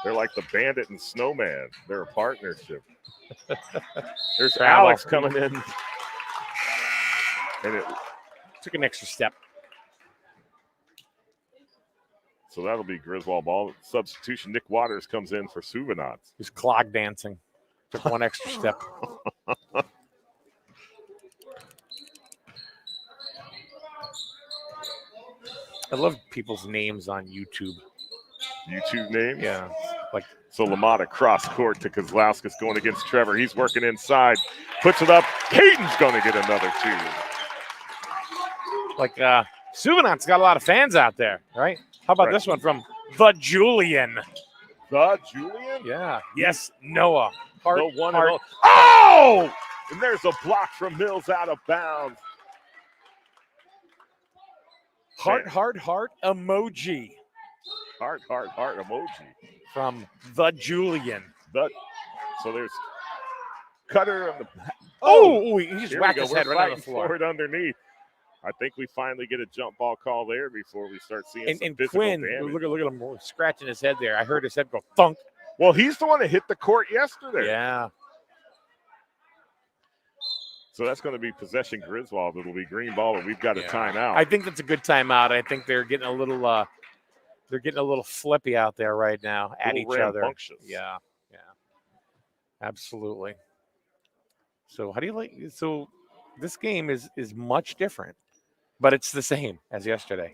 They're like the Bandit and Snowman. They're a partnership. There's Alex coming in. And it took an extra step. So that'll be Griswold ball. Substitution, Nick Waters comes in for Subanots. He's clog dancing. Took one extra step. I love people's names on YouTube. YouTube names? Yeah. Like so Lamont across court to Kozlowskis going against Trevor. He's working inside. Puts it up. Hayden's going to get another 2. Like Suvanant's got a lot of fans out there, right? How about this one from the Julian? The Julian? Yeah. Yes, Noah. The one and oh! And there's a block from Mills out of bounds. Heart emoji. Heart emoji. From the Julian. So there's Cutter on the he just whacked his head right on the floor. For it underneath. I think we finally get a jump ball call there before we start seeing some physical Quinn, damage. Look at him scratching his head there. I heard his head go thunk. Well, he's the one that hit the court yesterday. Yeah. So that's going to be possession Griswold. It'll be green ball, and we've got a timeout. I think that's a good timeout. I think they're getting a little flippy out there right now at each other. Yeah. Absolutely. So how do you like? So this game is much different, but it's the same as yesterday.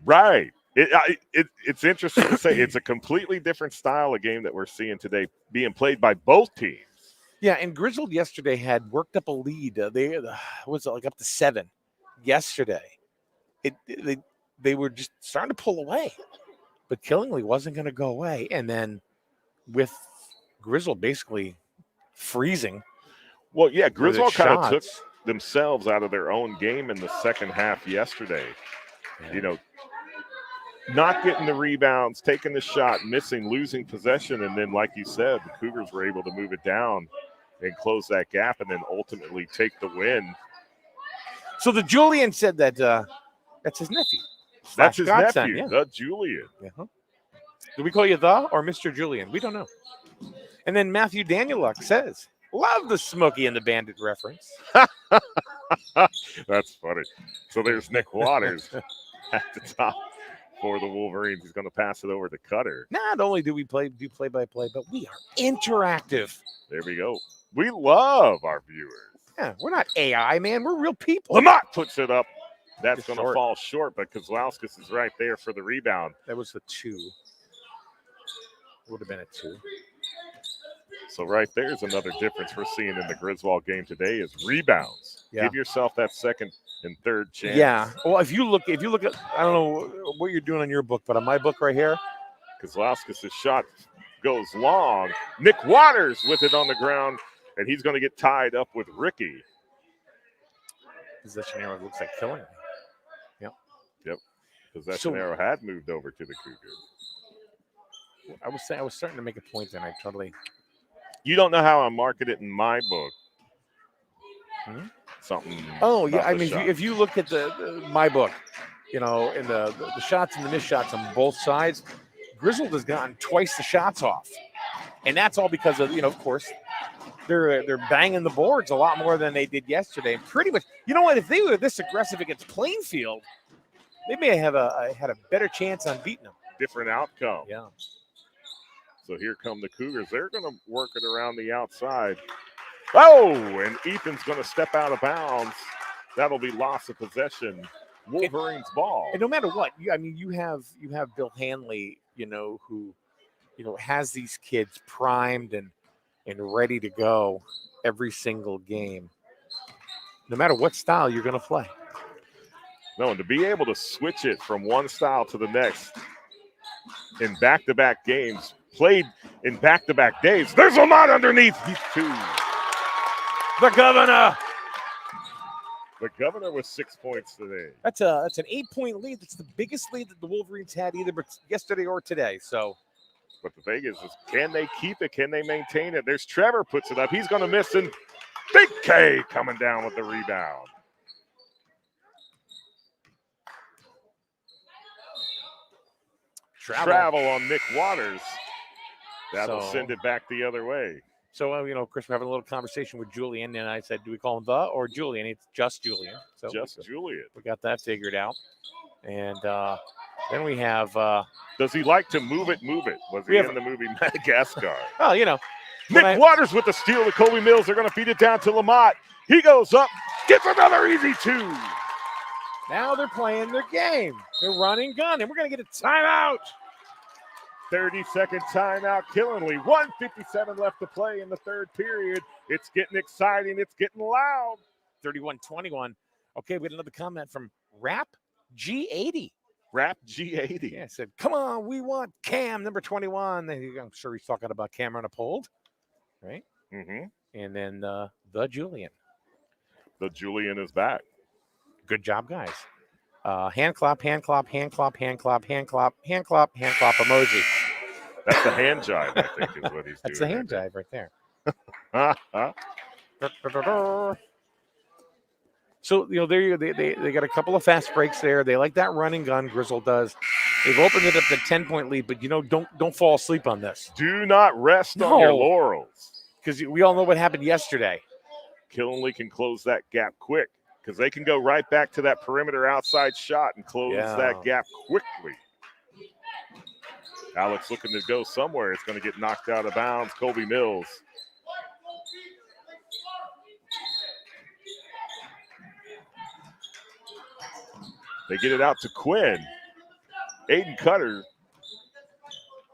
Right. It's interesting to say it's a completely different style of game that we're seeing today being played by both teams. Yeah, and Griswold yesterday had worked up a lead. They was like up to 7 yesterday. They were just starting to pull away, but Killingly wasn't going to go away. And then with Griswold basically freezing. Well, yeah, Griswold kind of took themselves out of their own game in the second half yesterday. Yeah. Not getting the rebounds, taking the shot, missing, losing possession, and then, like you said, the Cougars were able to move it down and close that gap and then ultimately take the win. So the Julian said that that's his nephew. That's his godson, nephew, the Julian. Uh-huh. Do we call you the or Mr. Julian? We don't know. And then Matthew Danieluk says, love the Smokey and the Bandit reference. That's funny. So there's Nick Waters at the top for the Wolverines. He's going to pass it over to Cutter. Not only do we do play-by-play, but we are interactive. There we go. We love our viewers. Yeah, we're not AI, man. We're real people. Lamont puts it up. That's going to fall short, but Kozlowskis is right there for the rebound. That was the 2. Would have been a 2. So right there's another difference we're seeing in the Griswold game today is rebounds. Yeah. Give yourself that second and third chance. Yeah. Well, if you look at, I don't know what you're doing on your book, but on my book right here, Kozlowskis' shot goes long. Nick Waters with it on the ground, and he's going to get tied up with Ricky. Possession arrow looks like killing me. Yep. Possession arrow had moved over to the Cougars. I was starting to make a point, and I totally. You don't know how I market it in my book. Something. Oh yeah, about I the mean, shot. if you look at my book, in the shots and the missed shots on both sides, Griswold has gotten twice the shots off, and that's all because of of course, they're banging the boards a lot more than they did yesterday. Pretty much, you know what? If they were this aggressive against Plainfield, they may have had a better chance on beating them. Different outcome. Yeah. So here come the Cougars. They're going to work it around the outside. Oh, and Ethan's going to step out of bounds. That'll be loss of possession. Wolverines ball. And no matter what, you have Bill Hanley, who, has these kids primed and ready to go every single game, no matter what style you're going to play. No, and to be able to switch it from one style to the next in back-to-back games, played in back-to-back days. There's a lot underneath these two. The governor. The governor with 6 points today. That's an 8-point lead. That's the biggest lead that the Wolverines had either yesterday or today. So, but the thing is can they keep it? Can they maintain it? There's Trevor puts it up. He's going to miss, and Big K coming down with the rebound. Travel on Nick Waters. That'll send it back the other way. So, Chris, we're having a little conversation with Julian, and I said, do we call him the or Julian? It's just Julian. So just Julian. We got that figured out. And then we have... does he like to move it? Was he in the movie Madagascar? Oh, Nick Waters with the steal to Colby Mills. They're going to feed it down to Lamont. He goes up, gets another easy two. Now they're playing their game. They're running gun, and we're going to get a timeout. 30-second timeout, Killenly. 1:57 left to play in the third period. It's getting exciting. It's getting loud. 31-21. Okay, we had another comment from Rap G80. Rap G80. Yeah, said, come on, we want Cam, number 21. I'm sure he's talking about Cameron Uphold, right? Mm-hmm. And then the Julian. The Julian is back. Good job, guys. Hand clap, hand clap, hand clap, hand clap, hand clap, hand clap, hand clap emoji. That's the hand jive, I think, is what he's That's doing. That's the hand jive right there. So, they got a couple of fast breaks there. They like that running gun, Griswold does. They've opened it up to 10-point lead, but, don't fall asleep on this. Do not rest on your laurels. Because we all know what happened yesterday. Killenly can close that gap quick because they can go right back to that perimeter outside shot and close that gap quickly. Alex looking to go somewhere. It's going to get knocked out of bounds. Colby Mills. They get it out to Quinn. Aiden Cutter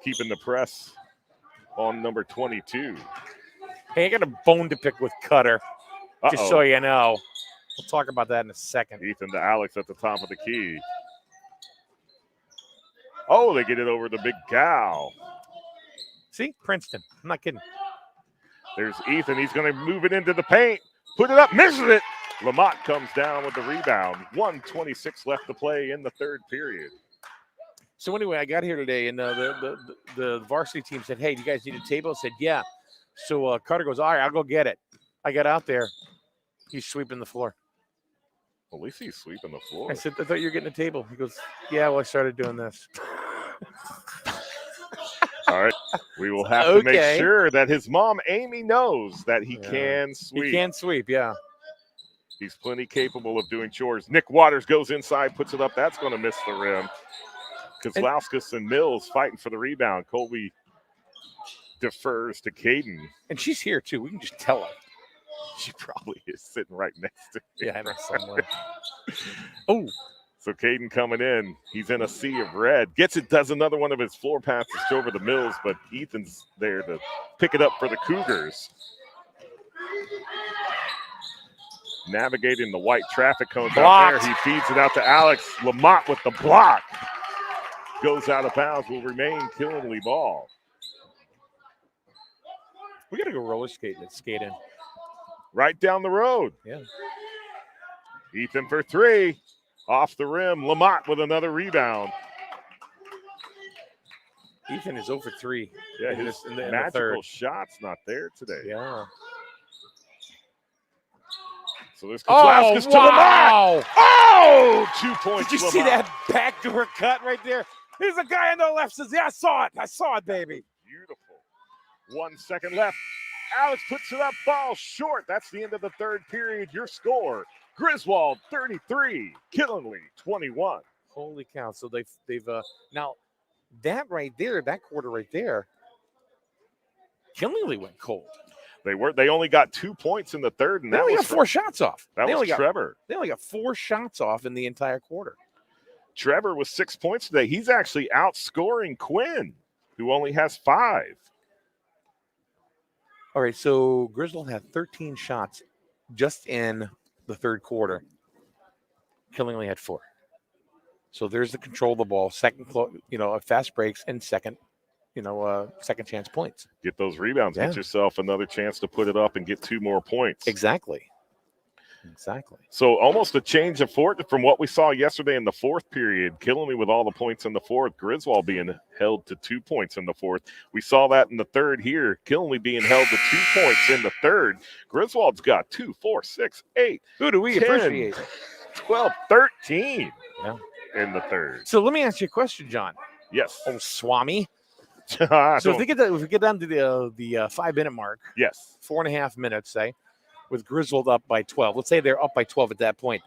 keeping the press on number 22. Hey, I got a bone to pick with Cutter, just so you know. We'll talk about that in a second. Ethan to Alex at the top of the key. Oh, they get it over the big gal. See, Princeton. I'm not kidding. There's Ethan. He's going to move it into the paint. Put it up, misses it. Lamont comes down with the rebound. 1:26 left to play in the third period. So anyway, I got here today, and the varsity team said, hey, do you guys need a table? I said, yeah. So Carter goes, all right, I'll go get it. I got out there. He's sweeping the floor. Well, at least he's sweeping the floor. I said, I thought you were getting a table. He goes, yeah, well, I started doing this. All right. We will have to make sure that his mom, Amy, knows that he can sweep. He can sweep, yeah. He's plenty capable of doing chores. Nick Waters goes inside, puts it up. That's going to miss the rim. Kozlauskas and Mills fighting for the rebound. Colby defers to Caden. And she's here, too. We can just tell her. She probably is sitting right next to me. Yeah, I know somewhere. Oh. So Caden coming in. He's in a sea of red. Gets it, does another one of his floor passes over the Mills, but Ethan's there to pick it up for the Cougars. Navigating the white traffic cones out there. He feeds it out to Alex. Lamont with the block. Goes out of bounds. Will remain Killenly ball. We got to go roller skating. Right down the road. Yeah. Ethan for 3. Off the rim. Lamont with another rebound. Ethan is 0 for 3. Yeah, in his the magical third. shot's not there today. Yeah. So there's Kozlowskis to Lamont. Oh, 2 points. Did you see that backdoor cut right there? There's a guy on the left says, yeah, I saw it, baby. Beautiful. 1 second left. Alex puts it up, ball short. That's the end of the third period. Your score, Griswold 33, Killenly 21. Holy cow. So they've now that right there, that quarter right there, Killenly went cold. They only got 2 points in the third, and They only got 4 shots off. That was Trevor. They only got 4 shots off in the entire quarter. Trevor with 6 points today. He's actually outscoring Quinn, who only has 5. All right, so Griswold had 13 shots just in the third quarter. Killenly had 4. So there's the control of the ball, fast breaks, and second chance points. Get those rebounds. Get yourself another chance to put it up and get 2 more points. Exactly. So almost a change of fortune from what we saw yesterday in the fourth period. Killenly with all the points in the fourth. Griswold being held to 2 points in the fourth. We saw that in the third here. Killenly being held to 2 points in the third. Griswold's got 2, 4, 6, 8. Who do we 10, appreciate? 12, 13 in the third. So let me ask you a question, John. Yes. Oh, Swami. So if we get down to the 5-minute mark, yes, 4.5 minutes, say, with Griswold up by 12. Let's say they're up by 12 at that point.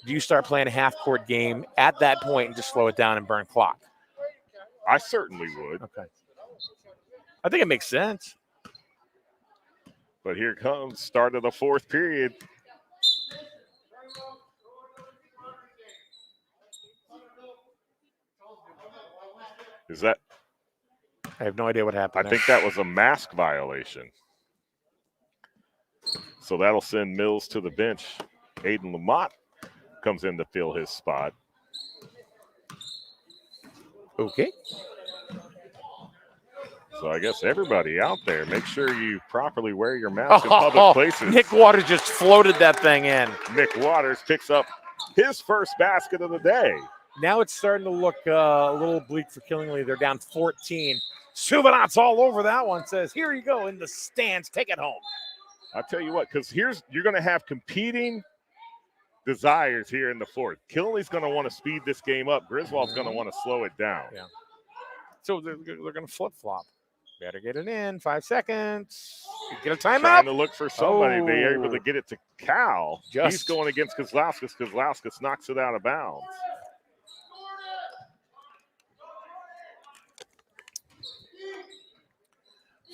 Do you start playing a half-court game at that point and just slow it down and burn clock? I certainly would. Okay. I think it makes sense. But here comes start of the fourth period. Is that? I have no idea what happened. I think that was a mask violation. So that'll send Mills to the bench. Aiden Lamont comes in to fill his spot. Okay. So I guess everybody out there, make sure you properly wear your mask in public places. Nick Waters just floated that thing in. Nick Waters picks up his first basket of the day. Now it's starting to look a little bleak for Killenly. They're down 14. Subinat's all over that one. Says, here you go in the stands. Take it home. I'll tell you what, because you're going to have competing desires here in the fourth. Killenly's going to want to speed this game up. Griswold's going to want to slow it down. Yeah. So they're going to flip-flop. Better get it in. 5 seconds. Get a timeout. Trying to look for somebody. They're able to get it to Cal. He's going against Kozlowskis. Kozlowskis knocks it out of bounds.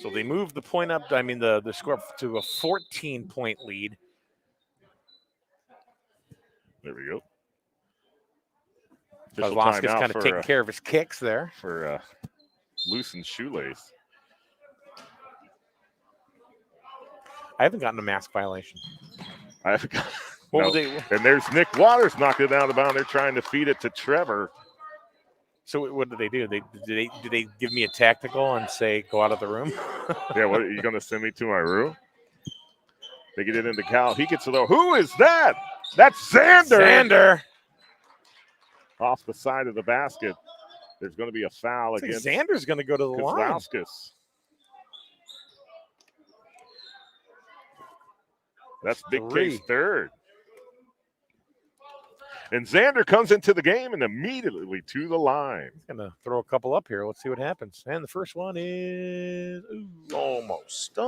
So they moved the point up, the score to a 14-point lead. There we go. Kozlowski's kind of taking care of his kicks there. For loosened shoelace. I haven't gotten a mask violation. I haven't gotten. And there's Nick Waters knocking it out of bounds. They're trying to feed it to Trevor. So what did they do? Did they give me a tactical and say go out of the room? Yeah, what are you going to send me to my room? They get it into Cal. He gets it over. Who is that? That's Xander. Xander. Off the side of the basket. There's going to be a foul against Xander's going to go to the line. Kozlowskis. That's Big K's third. And Xander comes into the game and immediately to the line. He's going to throw a couple up here. Let's see what happens. And the first one is almost.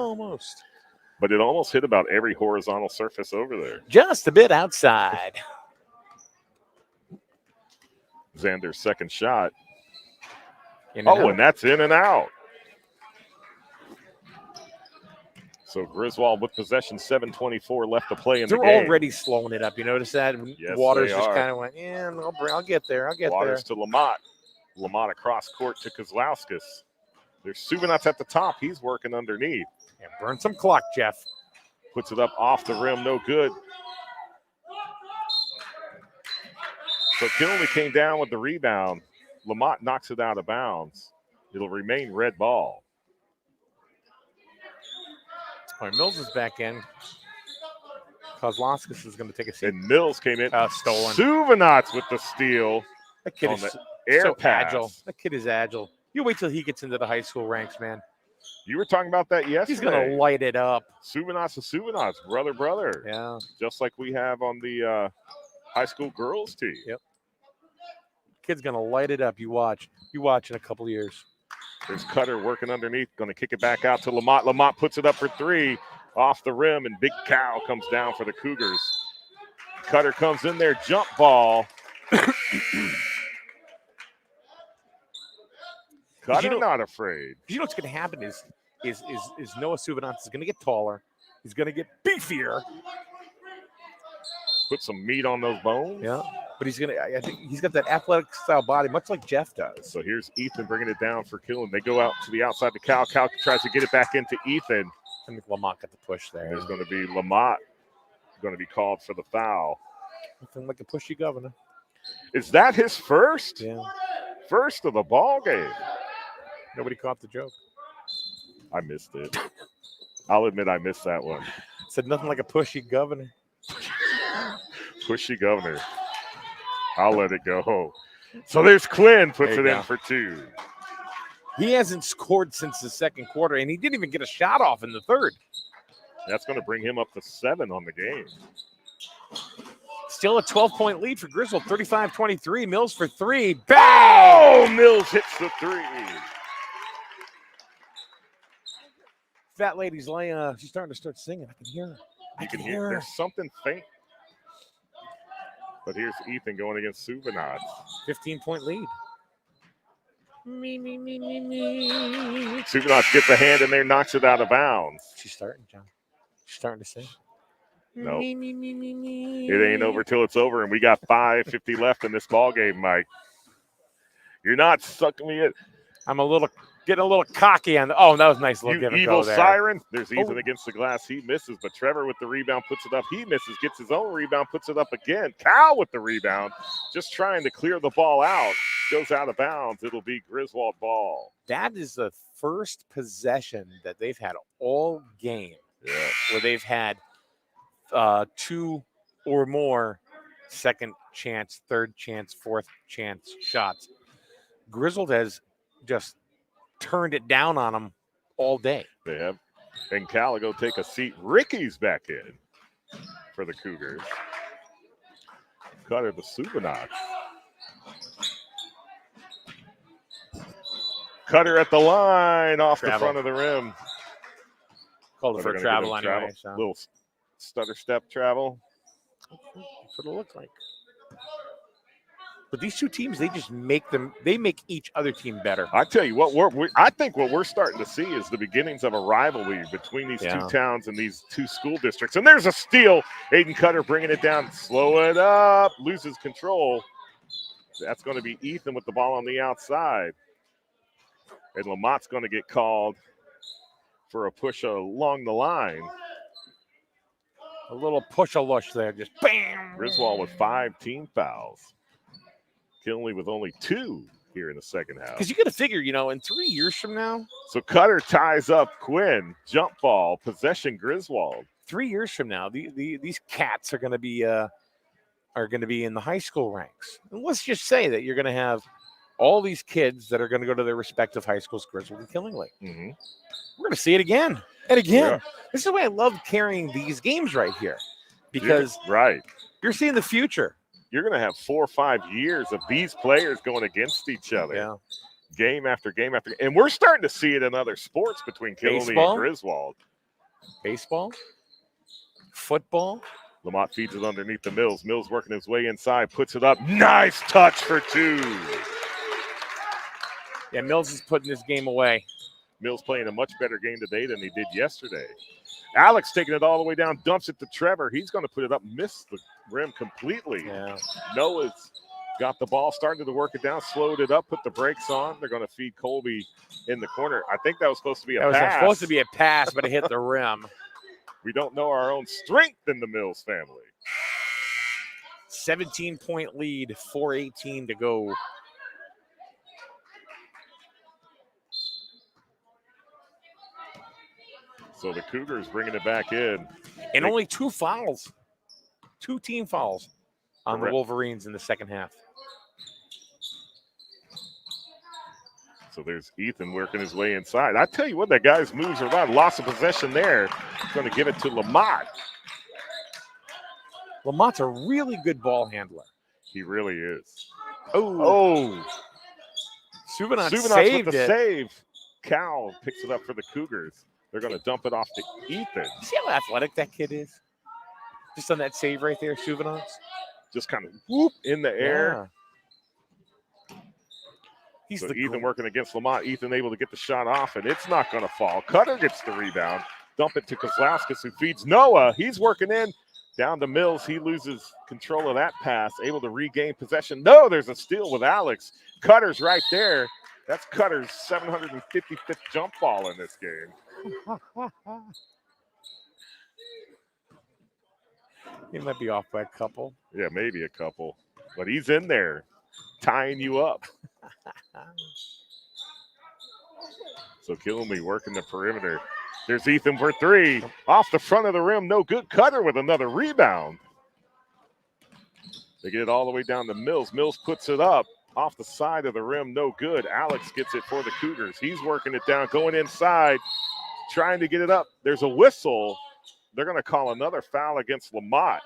But it almost hit about every horizontal surface over there. Just a bit outside. Xander's second shot. And that's in and out. So Griswold with possession, 7:24 left to play in the game. They're already slowing it up. You notice that? Yes, Waters just kind of went, I'll get there. Waters to Lamont. Lamont across court to Kozlowskis. There's Subinat's at the top. He's working underneath. Yeah, burn some clock, Jeff. Puts it up off the rim. No good. So Killenly came down with the rebound. Lamont knocks it out of bounds. It'll remain red ball. All right, Mills is back in. Kozlowskis is going to take a seat. And Mills came in. Stolen. Suvanats with the steal. That kid on is the air so pass. agile. That kid is agile. You wait till he gets into the high school ranks, man. You were talking about that yesterday. He's going to light it up. Suvanats to Suvanats, brother. Yeah. Just like we have on the high school girls team. Yep. Kid's going to light it up. You watch. You watch in a couple of years. There's Cutter working underneath, going to kick it back out to Lamont. Lamont puts it up for 3 off the rim, and Big Cow comes down for the Cougars. Cutter comes in there, jump ball. Cutter not afraid. You know what's going to happen is Noah Suvanats is going to get taller. He's going to get beefier. Put some meat on those bones. Yeah. But I think he's got that athletic style body, much like Jeff does. So here's Ethan bringing it down for Killen. They go out to the outside to Cal. Cal tries to get it back into Ethan. I think Lamont got the push there. There's going to be Lamont going to be called for the foul. Nothing like a pushy governor. Is that his first? Yeah. First of the ball game. Nobody caught the joke. I missed it. I'll admit I missed that one. Said nothing like a pushy governor. Pushy governor. I'll let it go. So there's Quinn, puts it in for 2. He hasn't scored since the second quarter, and he didn't even get a shot off in the third. That's going to bring him up to 7 on the game. Still a 12-point lead for Griswold, 35-23. Mills for 3. Bang! Oh, Mills hits the 3. Fat lady's laying. She's starting to start singing. I can hear her. You can hear her. There's something faint. But here's Ethan going against Suvanats. 15-point lead. Me. Suvanats gets a hand in there, knocks it out of bounds. She's starting, John. She's starting to sing. No. It ain't over till it's over, and we got 5:50 left in this ball game, Mike. You're not sucking me in. I'm getting a little cocky on the. Oh, that was a nice little give and evil go there. Siren. There's Ethan against the glass. He misses, but Trevor with the rebound puts it up. He misses, gets his own rebound, puts it up again. Cal with the rebound, just trying to clear the ball out. Goes out of bounds. It'll be Griswold ball. That is the first possession that they've had all game where they've had 2 or more second chance, third chance, fourth chance shots. Griswold has just turned it down on them all day. They have. And Cal will go take a seat. Ricky's back in for the Cougars. Cutter the Suvanats. Cutter at the line off the front of the rim. Called it for travel anyway. So. Little stutter step travel. That's what it looks like. But these two teams, they make each other team better. I tell you what, I think what we're starting to see is the beginnings of a rivalry between these two towns and these two school districts. And there's a steal. Aiden Cutter bringing it down, slow it up, loses control. That's going to be Ethan with the ball on the outside. And Lamont's going to get called for a push along the line. A little push-a-lush there, just bam! Griswold with 5 team fouls. Kinley with only 2 here in the second half. Because you got to figure, in 3 years from now. So Cutter ties up Quinn. Jump ball, possession Griswold. 3 years from now, these cats are going to be in the high school ranks. And let's just say that you're going to have all these kids that are going to go to their respective high schools, Griswold and Killingly. Mm-hmm. We're going to see it again and again. Yeah. This is why I love carrying these games right here, because you're seeing the future. You're going to have 4 or 5 years of these players going against each other. Yeah. Game after game after game. And we're starting to see it in other sports between Killingly and Griswold. Baseball. Football. Lamont feeds it underneath the Mills. Mills working his way inside, puts it up. Nice touch for 2. Yeah, Mills is putting this game away. Mills playing a much better game today than he did yesterday. Alex taking it all the way down, dumps it to Trevor. He's going to put it up, miss the rim completely. Yeah. Noah's got the ball, started to work it down, slowed it up, put the brakes on. They're going to feed Colby in the corner. I think that was supposed to be a pass. That was supposed to be a pass, but it hit the rim. We don't know our own strength in the Mills family. 17-point lead, 4:18 to go. So the Cougars bringing it back in. And only 2 fouls. 2 team fouls on the Correct. Wolverines in the second half. So there's Ethan working his way inside. I tell you what, that guy's moves are about. Loss of possession there. Going to give it to Lamont. Lamont's a really good ball handler. He really is. Oh. Suvanot saved with the it. save. Cal picks it up for the Cougars. They're going to dump it off to Ethan. See how athletic that kid is? Just on that save right there, Suvanot's. Just kind of whoop in the air. He's so the Ethan working against Lamont. Ethan able to get the shot off, and it's not going to fall. Cutter gets the rebound. Dump it to Kozlauskas, who feeds Noah. He's working in. Down to Mills. He loses control of that pass. Able to regain possession. No, there's a steal with Alex. Cutter's right there. That's Cutter's 755th jump ball in this game. He might be off by a couple. Yeah, maybe a couple. But he's in there tying you up. So Killenly working the perimeter. There's Ethan for 3. Off the front of the rim. No good. Cutter with another rebound. They get it all the way down to Mills. Mills puts it up. Off the side of the rim. No good. Alex gets it for the Cougars. He's working it down. Going inside. Trying to get it up. There's a whistle. They're going to call another foul against Lamont.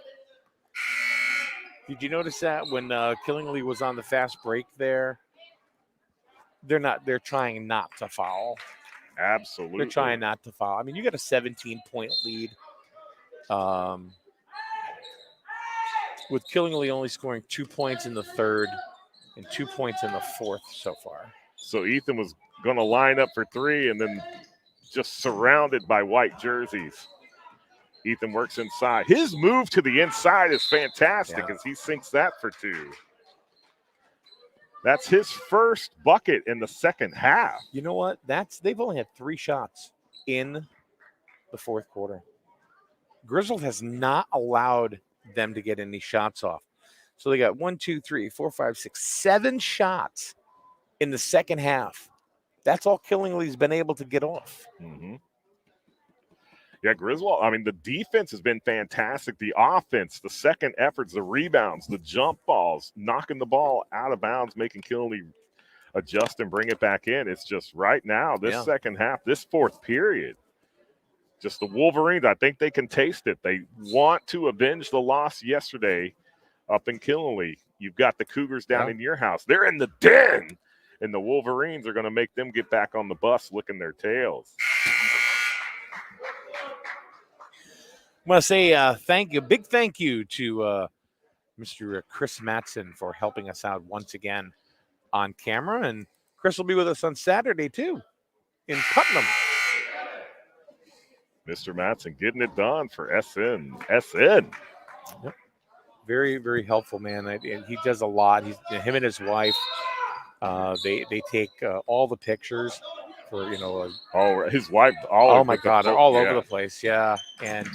Did you notice that when Killingley was on the fast break there? They're trying not to foul. Absolutely. They're trying not to foul. I mean, you got a 17-point lead. With Killingley only scoring 2 points in the third and 2 points in the fourth so far. So Ethan was going to line up for 3 and then just surrounded by white jerseys. Ethan works inside. His move to the inside is fantastic as he sinks that for 2. That's his first bucket in the second half. You know what? They've only had 3 shots in the fourth quarter. Griswold has not allowed them to get any shots off. So they got 1, 2, 3, 4, 5, 6, 7 shots in the second half. That's all Killingley's been able to get off. Mm-hmm. Yeah, Griswold, I mean, the defense has been fantastic. The offense, the second efforts, the rebounds, the jump balls, knocking the ball out of bounds, making Killenly adjust and bring it back in. It's just right now, this second half, this fourth period, just the Wolverines, I think they can taste it. They want to avenge the loss yesterday up in Killenly. You've got the Cougars down in your house. They're in the den, and the Wolverines are going to make them get back on the bus licking their tails. I want to say big thank you to Mr. Chris Mattson for helping us out once again on camera. And Chris will be with us on Saturday, too, in Putnam. Mr. Mattson getting it done for SN. Yep. Very, very helpful, man. And he does a lot. Him and his wife, they take all the pictures. For, his wife. Oh my God, they're all over the place. Yeah, and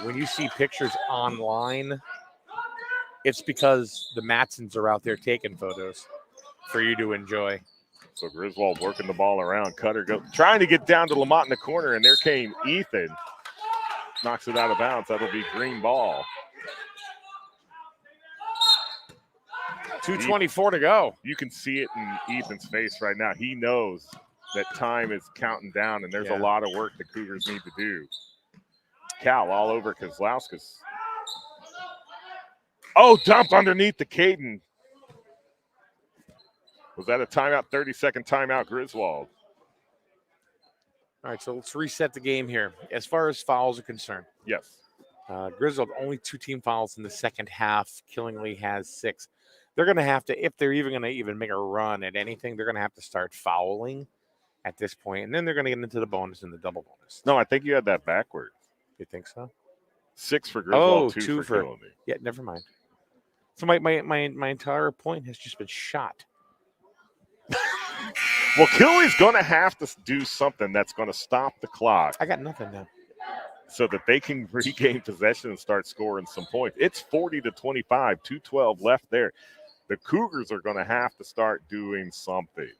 when you see pictures online, it's because the Mattsons are out there taking photos for you to enjoy. So Griswold working the ball around. Cutter trying to get down to Lamont in the corner, and there came Ethan. Knocks it out of bounds. That'll be green ball. 2:24 to go. You can see it in Ethan's face right now. He knows that time is counting down, and there's a lot of work the Cougars need to do. Cal all over Kozlauskas. Oh, dump underneath the Caden. Was that a timeout? 30-second timeout, Griswold. All right, so let's reset the game here. As far as fouls are concerned. Yes. Griswold, only 2 team fouls in the second half. Killingley has 6. They're going to have to, if they're even going to even make a run at anything, they're going to have to start fouling at this point, and then they're going to get into the bonus and the double bonus. No, I think you had that backwards. You think so? 6 for Griswold, 2 for Killenly. Yeah, never mind. So my entire point has just been shot. Well, Killenly's going to have to do something that's going to stop the clock. I got nothing now. So that they can regain possession and start scoring some points. It's 40-25, 2:12 left there. The Cougars are going to have to start doing something.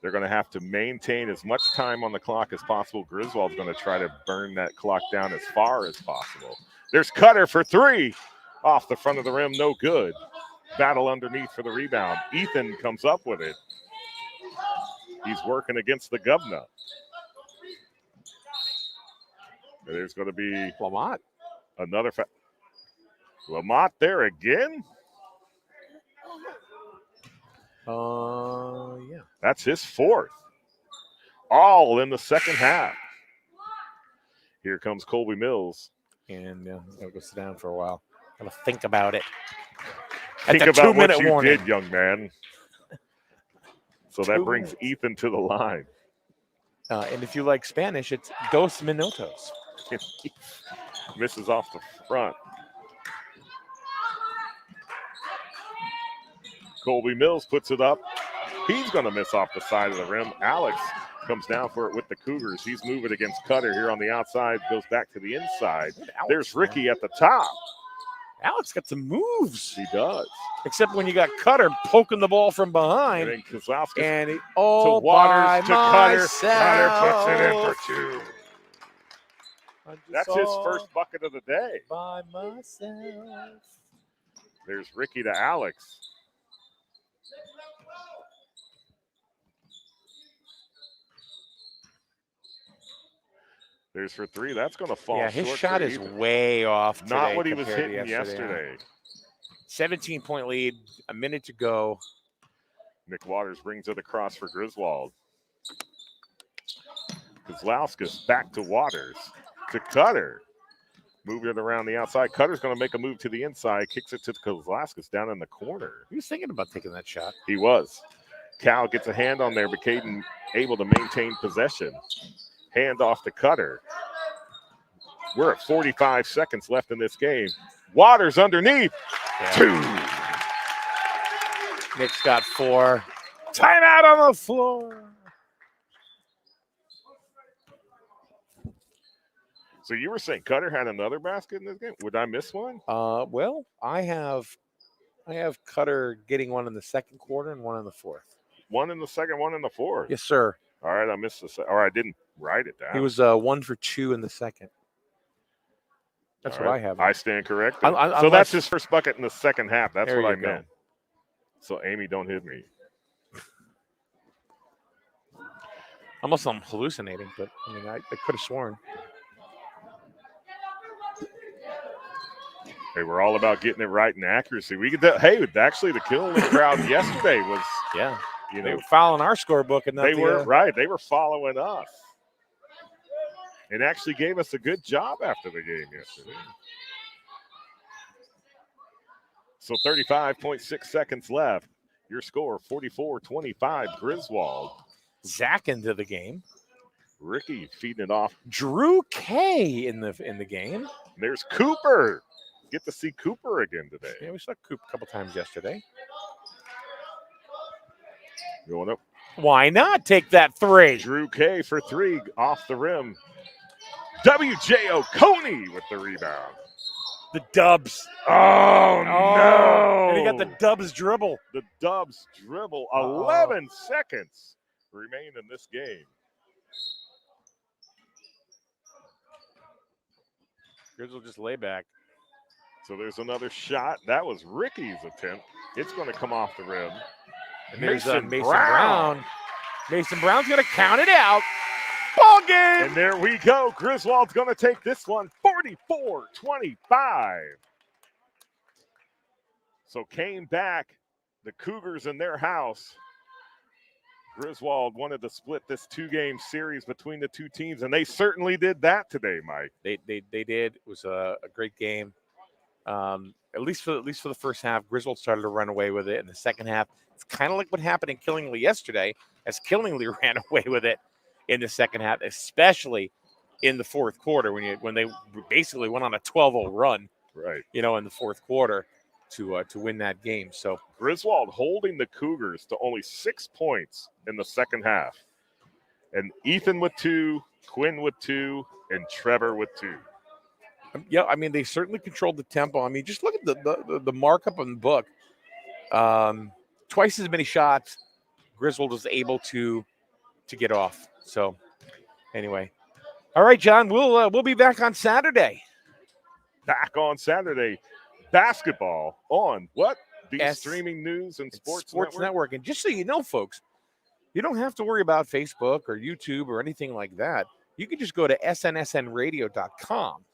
They're going to have to maintain as much time on the clock as possible. Griswold's going to try to burn that clock down as far as possible. There's Cutter for three. Off the front of the rim, no good. Battle underneath for the rebound. Ethan comes up with it. He's working against the governor. There's going to be Lamont. Another Lamont there again? Yeah. That's his fourth. All in the second half. Here comes Colby Mills. And I'm going to go sit down for a while. I'm going to think about it. Think At the about what 2-minute you warning. did, young man. So that brings Ethan to the line. And if you like Spanish, it's dos minutos. Misses off the front. Colby Mills puts it up. He's going to miss off the side of the rim. Alex comes down for it with the Cougars. He's moving against Cutter here on the outside. Goes back to the inside. There's Ricky at the top. Alex got some moves. He does. Except when you got Cutter poking the ball from behind. And then Kozlowski And he, to Waters to Cutter. myself. Cutter puts it in for two. That's his all first bucket of the day. by myself. There's Ricky to Alex. There's for three. That's going to fall Yeah, short. his shot for is Ethan. way off today. Not what he was compared to hitting yesterday. 17-point lead, a minute to go. Nick Waters brings it across for Griswold. Kozlowskis back to Waters. To Cutter. Moving it around the outside. Cutter's going to make a move to the inside. Kicks it to Kozlowskis down in the corner. He was thinking about taking that shot. He was. Cal gets a hand on there, but Caden able to maintain possession. Hand off to Cutter. We're at 45 seconds left in this game. Waters underneath. Yeah. Two. Nick's got 4. Timeout on the floor. So you were saying Cutter had another basket in this game? Would I miss one? Well, I have Cutter getting one in the second quarter and one in the fourth. One in the second, one in the fourth. Yes, sir. All right, I missed the second. Or I didn't write it down. He was 1 for 2 in the second. That's All what right. I have. I stand corrected. So unless- that's his first bucket in the second half. That's There what I you go. meant. So Amy, don't hit me. Unless I'm hallucinating, but I mean, I could have sworn. Hey, we're all about getting it right and accuracy. We could. Hey, actually, the Killing crowd yesterday was. Yeah. You They know, were following our scorebook and not they the, were right. They were following us, and actually gave us a good job after the game yesterday. So 35.6 seconds left. Your score 44-25. Griswold. Zach into the game. Ricky feeding it off. Drew K in the game. There's Cooper. Get to see Cooper again today. Yeah, we saw Coop a couple times yesterday. Going up. Why not take that 3? Drew K for 3 off the rim. WJ Oconee with the rebound. The Dubs. Oh, no. And he got the Dubs dribble. The Dubs dribble. 11 seconds remain in this game. Griswold just lay back. So there's another shot. That was Ricky's attempt. It's going to come off the rim. And there's Mason Brown. Mason Brown's going to count it out. Ball game. And there we go. Griswold's going to take this one 44-25. So came back. The Cougars in their house. Griswold wanted to split this 2-game series between the two teams, and they certainly did that today, Mike. They did. It was a great game. At least for the first half, Griswold started to run away with it. In the second half, it's kind of like what happened in Killingly yesterday, as Killingly ran away with it in the second half, especially in the fourth quarter when they basically went on a 12-0 run. Right. In the fourth quarter to win that game. So Griswold holding the Cougars to only 6 points in the second half, and Ethan with 2, Quinn with 2, and Trevor with 2. Yeah, I mean, they certainly controlled the tempo. I mean, just look at the markup on the book. Twice as many shots Griswold was able to get off. So anyway, all right, John, we'll be back on Saturday. Back on Saturday, basketball on what? The S- Streaming News and Sports Network. And just so you know, folks, you don't have to worry about Facebook or YouTube or anything like that. You can just go to snsnradio.com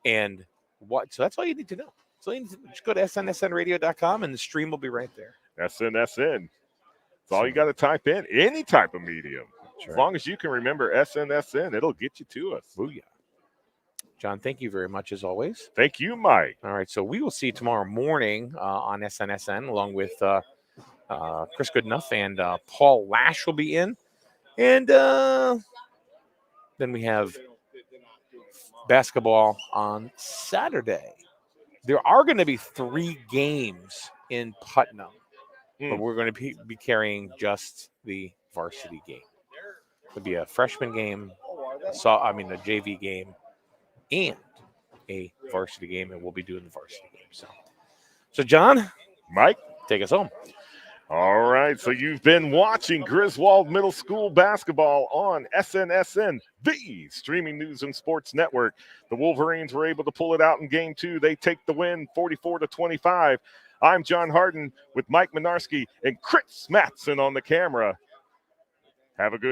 and what. So that's all you need to know. So you need to just go to snsnradio.com and the stream will be right there. SNSN. That's all you got to type in. Any type of medium. As long as you can remember SNSN, it'll get you to us. Booyah. John, thank you very much as always. Thank you, Mike. All right, so we will see you tomorrow morning on SNSN along with Chris Goodenough and Paul Lash will be in. And then we have basketball on Saturday. There are going to be 3 games in Putnam, but we're going to be carrying just the varsity game. It'll be a freshman game, a JV game, and a varsity game, and we'll be doing the varsity game. So John, Mike, take us home. All right, so you've been watching Griswold Middle School basketball on SNSN, the Streaming News and Sports Network. The Wolverines were able to pull it out in Game 2. They take the win 44-25. I'm John Harden with Mike Minarski and Chris Mattson on the camera. Have a good